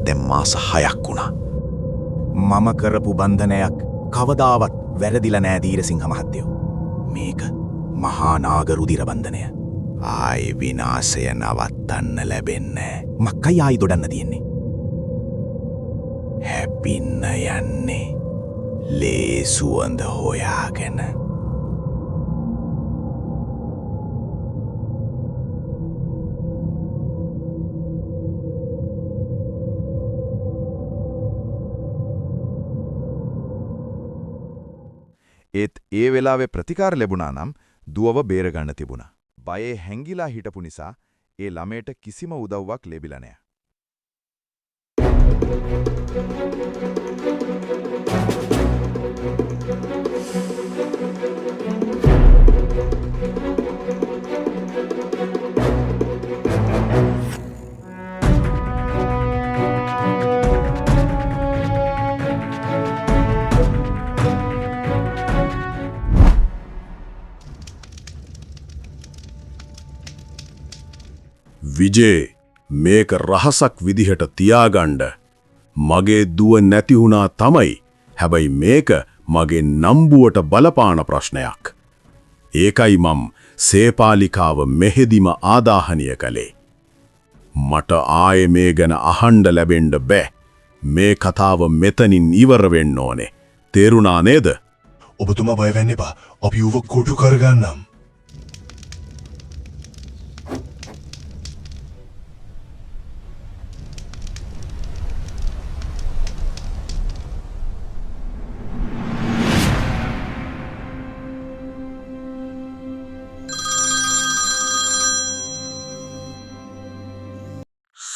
දැන් මාස 6ක් වුණා. මම කරපු බන්ධනයක් කවදාවත් වැරදිලා නෑ දීරසිංහ මහත්තයෝ. මේක මහා නාග රුධිර බන්ධනය. ආයි විනාශය නවත්තන්න ලැබෙන්නේ. මක්කයි ආයි දොඩන්න තියෙන්නේ. හැපින්න යන්නේ ලේ සුවඳ හොයාගෙන. ඒත් ඒ වෙලාවේ ප්‍රතිකාර ලැබුණා නම් දුවව බේරගන්න තිබුණා. බයේ හැංගිලා හිටපු නිසා ඒ ළමයට කිසිම උදව්වක් ලැබිලා නැහැ. විජේ මේක රහසක් විදිහට තියාගණ්ඩ මගේ දුව නැති වුණා තමයි. හැබැයි මේක මගේ නම්බුවට බලපාන ප්‍රශ්නයක්. ඒකයි මම් සේපාලිකාව මෙහෙදිම ආදාහනය කළේ. මට ආයේ මේ ගැන අහන්න ලැබෙන්න බෑ. මේ කතාව මෙතනින් ඉවර වෙන්න ඕනේ. තේරුණා නේද? ඔබතුමා බය වෙන්න එපා. අපි ඌව කොටු කරගන්නම්.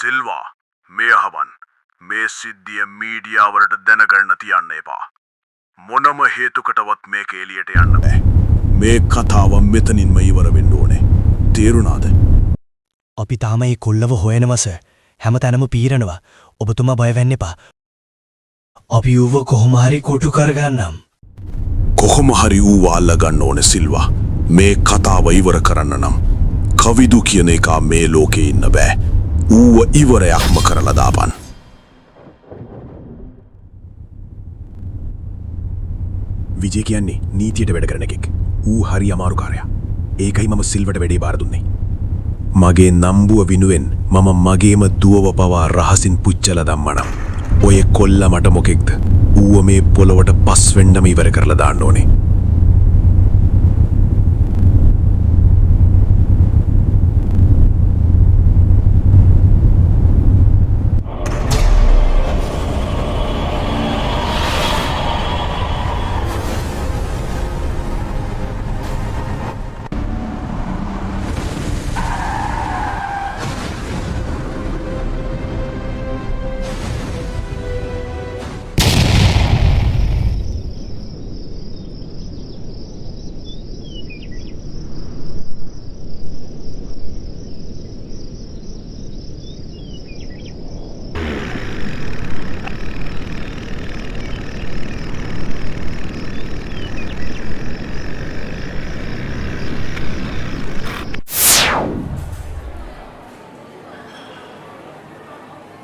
සිල්වා මේ අහවන් මේ සිද්ධිය මීඩියාවලට දැනගන්න තියන්න එපා. මොනම හේතුකටවත් මේක එළියට යන්න බෑ. මේ කතාව මෙතනින්ම ඉවර වෙන්න ඕනේ. තේරුණාද? අපි තාම ඒ කොල්ලව හොයනවස. හැම තැනම පීරනවා. ඔබතුමා බය වෙන්න එපා. අපි ඌව කොහොම හරි කොටු කරගන්නම්. කොහොම හරි ඌව අල්ලගන්න ඕනේ සිල්වා. මේ කතාව ඉවර කරන්න නම් කවිදු කියන එක මේ ලෝකේ ඉන්න බෑ. ඌව ඉවරයක්ම කරලා දාපන්. විජේ කියන්නේ නීතියට වැඩ කරන එකෙක්. ඌ හරි අමාරුකාරයා. ඒකයි මම සිල්වට වැඩේ බාර දුන්නේ. මගේ නම්බුව විනුවෙන් මම මගේම දුවව පවා රහසින් පුච්චලා දැම්මනම් ඔය කොල්ල මට මොකෙක්ද? ඌව මේ පොළොවට පස් වෙන්නම ඉවර කරලා දාන්න ඕනේ.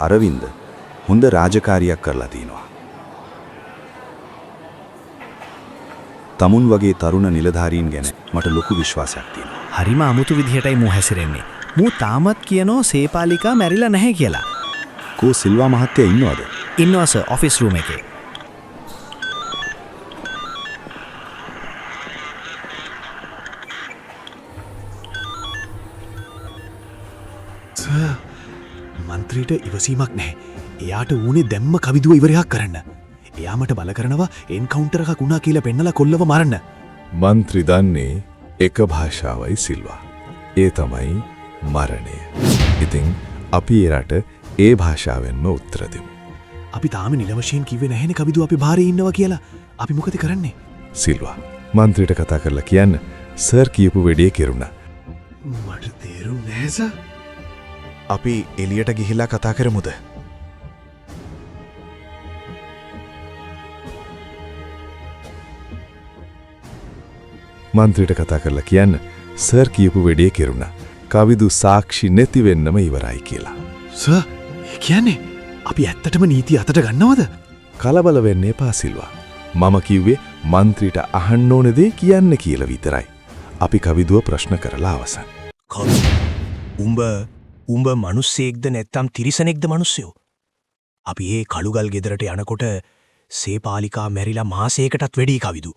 අරවින්ද හොඳ රාජකාරියක් කරලා තිනවා. තමුන් වගේ තරුණ නිලධාරීන් ගැන මට ලොකු විශ්වාසයක් තියෙනවා. හරිම අමුතු විදිහටයි මූ හැසිරෙන්නේ. මූ තාමත් කියනෝ සේපාලිකා මැරිලා නැහැ කියලා. කෝ සිල්වා මහත්තයා ඉන්නවද? ඉන්නවා සර්, ඔෆිස් රූම් එකේ. මන්ත්‍රීට ඉවසීමක් නැහැ. එයාට ඌනේ දැම්ම කවිදුව ඉවරයක් කරන්න. එයා මට බල කරනවා එන්කවුන්ටර් එකක් වුණා කියලා පෙන්නලා කොල්ලව මරන්න. මන්ත්‍රි දන්නේ එක භාෂාවයි සිල්වා. ඒ තමයි මරණය. ඉතින් අපි එරට ඒ භාෂාවෙන්ම උත්තර දෙමු. අපි තාම නිල වශයෙන් කිව්වේ නැහැනේ කවිදුව අපි බාරේ ඉන්නවා කියලා. අපි මොකද කරන්නේ? සිල්වා මන්ත්‍රීට කතා කරලා කියන්න සර් කියපු වෙඩේ කෙරුණා. මට තේරුන්නේ නැහැ සර්. අපි එළියට ගිහිල්ලා කතා කරමුද? මන්ත්‍රීට කතා කරලා කියන්න සර් කියපු වෙඩේ කෙරුණා. කවිදු සාක්ෂි නැති වෙන්නම ඉවරයි කියලා. සර්, ඒ කියන්නේ අපි ඇත්තටම නීතිය අතට ගන්නවද? කලබල වෙන්න එපා සිල්වා. මම කිව්වේ මන්ත්‍රීට අහන්න ඕන දේ කියන්න කියලා විතරයි. අපි කවිදුව ප්‍රශ්න කරලා අවසන්. උඹ මනුස්සයෙක්ද නැත්තම් තිරිසනෙක්ද මනුස්සයෝ. අපි ඒ කළුගල් ගෙදරට යනකොට සේපාලිකා මැරිලා මාසයකටත් වැඩි කවිදු.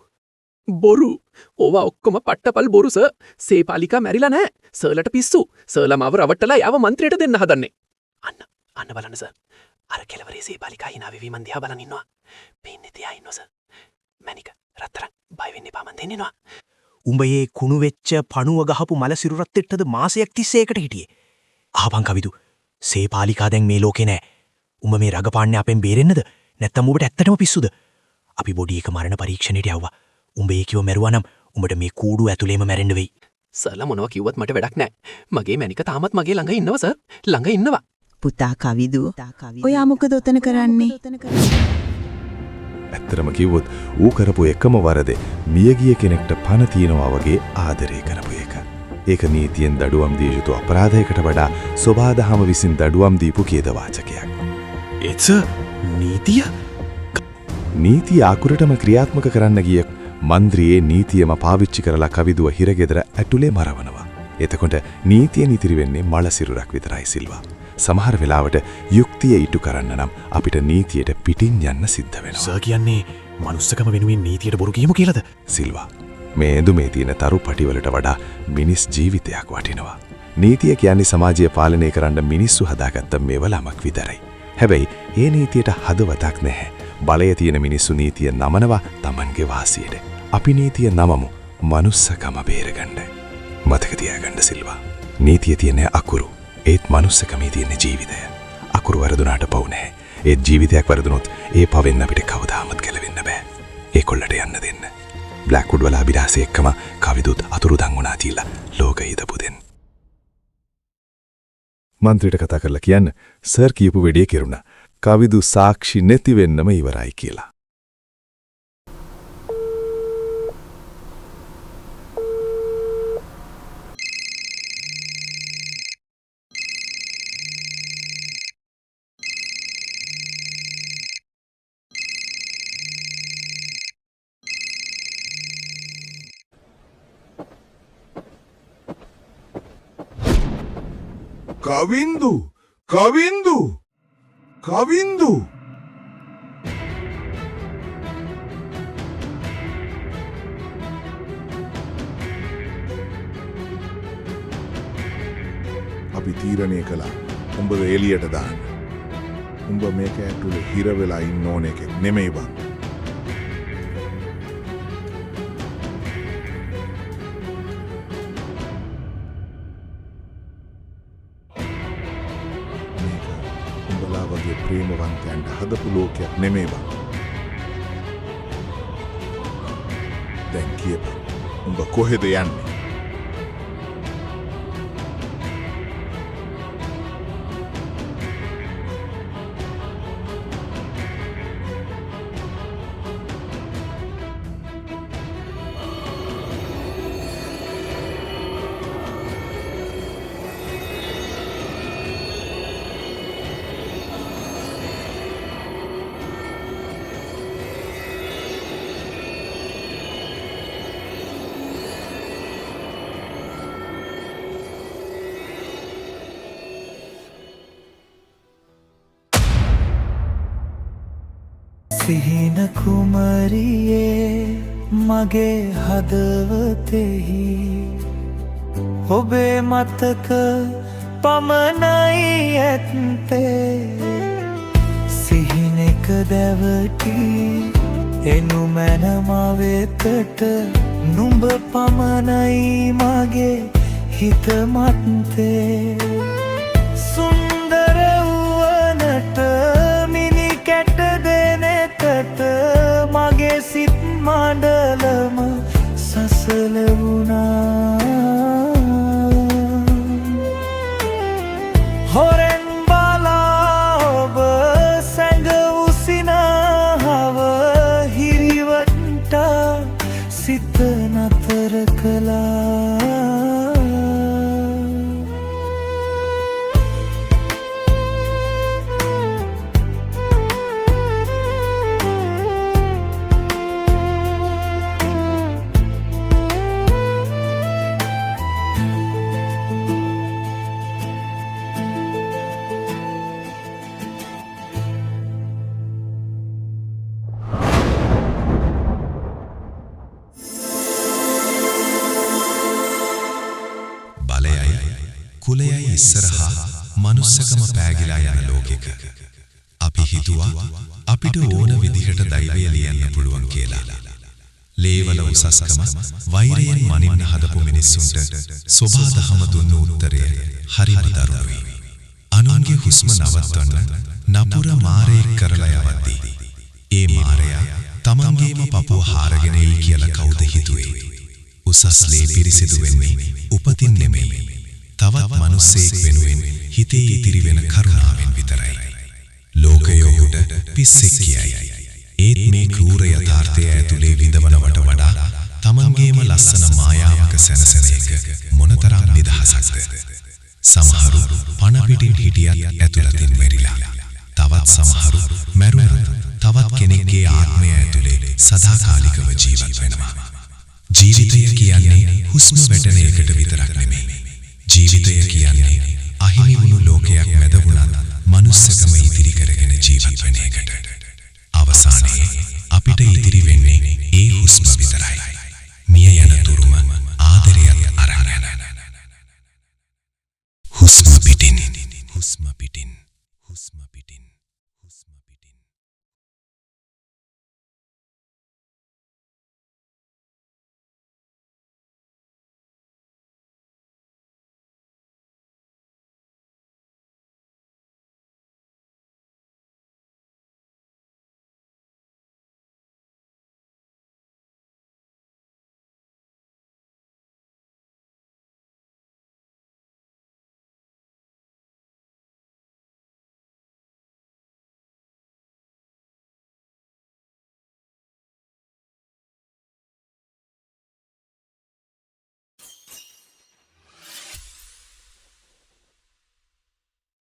බොරු ඕවා ඔක්කොම පට්ටපල් බොරුස සේපාලිකා මැරිලා නෑ සර්ලට පිස්සු සර්ලමාව රවට්ටලා යව මන්ත්‍රයට දෙන්න හදන්නේ. අන්න බලන්න සර්. අර කෙලවරේ සේපාලිකා hina වෙවි මන් දිහා බලන් ඉන්නවා. පේන්නේ තියා ඉන්නවා සර්. මැනික රත්තරන් බය වෙන්න එපා මන් දෙන්නවා. උඹ ඒ කුණු වෙච්ච පණුව ගහපු මල සිරුරත් එක්කද මාසයක් තිස්සේ එකට හිටියේ. ආපන් කවිදු. සේපාලිකා දැන් මේ ලෝකේ නෑ. උඹ මේ රගපාන්නේ අපෙන් බේරෙන්නද? නැත්තම් උඹට ඇත්තටම පිස්සුද? අපි බොඩි එක මරණ පරීක්ෂණයට යවුවා. උඹ ඒකිව මැරුවා නම් උඹට මේ කූඩුව ඇතුලේම මැරෙන්න වෙයි. සර්ලා මොනවා කිව්වත් මට වැඩක් නෑ. මගේ මැනික තාමත් මගේ ළඟ ඉන්නවා සර්. ළඟ ඉන්නවා. පුතා කවිදු ඔයා මොකද ඔතන කරන්නේ? ඇත්තරම කිව්වොත් ඌ කරපු එකම වරදේ මියගිය කෙනෙක්ට පණ තියනවා වගේ ආදරය කරපු එක. ඒක නීතියෙන් දඩුවම් දිය යුතු අපරාධයකට වඩා සෝබාදහම විසින් දඩුවම් දීපු කේදවාචකයක්. එච්ච නීතිය? නීතිය අකුරටම ක්‍රියාත්මක කරන්න ගිය මන්ත්‍රියේ නීතියම පාවිච්චි කරලා කවිදුව හිරගෙදර ඇතුලේ මරවනවා. එතකොට නීතියෙන් ඉතිරි වෙන්නේ මල සිරුරක් විතරයි සිල්වා. සමහර වෙලාවට යුක්තිය ඉටු කරන්න නම් අපිට නීතියට පිටින් යන්න සිද්ධ වෙනවා. සර් කියන්නේ මනුස්සකම වෙනුවෙන් නීතියට බොරු කියමු කියලාද? සිල්වා මේ ඇඳුමේ තියෙන තරු පටිවලට වඩා මිනිස් ජීවිතයක් වටිනවා. නීතිය කියන්නේ සමාජය පාලනය කරන්න මිනිස්සු හදාගත්ත මෙවලමක් විතරයි. හැබැයි ඒ නීතියට හදවතක් නැහැ. බලය තියෙන මිනිස්සු නීතිය නමනවා Tamanගේ වාසියට. අපි නීතිය නමමු මනුස්සකම බේරගන්න. මතක තියාගන්න සිල්වා. නීතිය තියෙන අකුරු ඒත් මනුස්සකමේ තියෙන ජීවිතය. අකුරු වරදුනාට පව් නැහැ. ඒත් ජීවිතයක් වරදුනොත් ඒ පවෙන්න අපිට කවදාමත් ගැලවෙන්න බෑ. ඒ කොල්ලට යන්න දෙන්න. බ්ලැක්වුඩ් වල අභිලාෂය එක්කම කවිදුත් අතුරුදන් වුණා කියලා ලෝක හිතපු දෙන්න. මන්ත්‍රීට කතා කරලා කියන්න සර් කියපු වෙඩිය කෙරුණා. කවිදු සාක්ෂි නැති වෙන්නම ඉවරයි කියලා. කවින්දු කවින්දු කවින්දු අපි තීරණය කළා උඹව එළියට දාන්න. උඹ මේක ඇතුලේ හිර වෙලා ඉන්න ඕන එකෙක් නෙමෙයි බං. ප්‍රේමවන්තයන්ට හදපු ලෝකයක් නෙමේ බං. දැන් කියපන් උඹ කොහෙද යන්නේ? සිහින කුමරියේ මගේ හදවතෙහි ඔබේ මතක පමණයි ඇත්තේ සිහිනෙක දැවටි එනු මැනම වෙතට නුඹ පමණයි මගේ හිත මත්තේ සුන්දර වුවනට මගේ සිත් මඩලම සසල වුණා හොරෙන් බලා ඔබ සැඟවුසිනාව හිරිවට සිත නතර කළා කුලයයි ඉස්සරහා මනුස්සකම පෑගිලා යන ලෝකෙක. අපි හිතුවා අපිට ඕන විදිහට දෛවය ලියන්න පුළුවන් කියලා. ලේවල උසස්කම වෛරයෙන් මනින්න හදපු මිනිස්සුන්ට සොබාදහම දුන්න උත්තරය හරිම දරුණුයි. අනුන්ගේ හුස්ම නවත්වන්න නපුර මාරයෙක් කරලා යවද්දී ඒ මාරයා තමන්ගේම පපුව හාරගෙන එයි කියලා කවුද හිතුවේ? උසස් ලේ පිරිසිදු වෙන්නේ උපතින් නෙමෙයි. තවත් මිනිසෙක් වෙනුවෙන් හිතේ ඉතිරි වෙන කරුණාවෙන් විතරයි. ලෝකයෝට පිස්සෙක් කියයි. ඒත් මේ ක්‍රූර යථාර්ථය ඇතුලේ විඳවනවට වඩා තමන්ගේම ලස්සන මායාවක සැනසෙන එක මොනතරම් නිදහසක්ද? සමහරු පණ පිටින් හිටියත් ඇතුළතින් මැරිලා. තවත් සමහරු මැරුණත් තවත් කෙනෙක්ගේ ආත්මය ඇතුලේ සදාකාලිකව ජීවත් වෙනවා. ජීවිතය කියන්නේ හුස්ම වැටෙන එකට විතරක් නෙමෙයි. ජීවිතය කියන්නේ අහිමි වුණු ලෝකයක් මැද වුණත් මනුස්සකම ඉතිරි කරගෙන ජීවත් වෙන එකට. අවසානයේ අපිට ඉතිරි වෙන්නේ ඒ හුස්ම විතරයි. මිය යන තුරුම ආදරයත් අරගෙන. හුස්ම පිටින්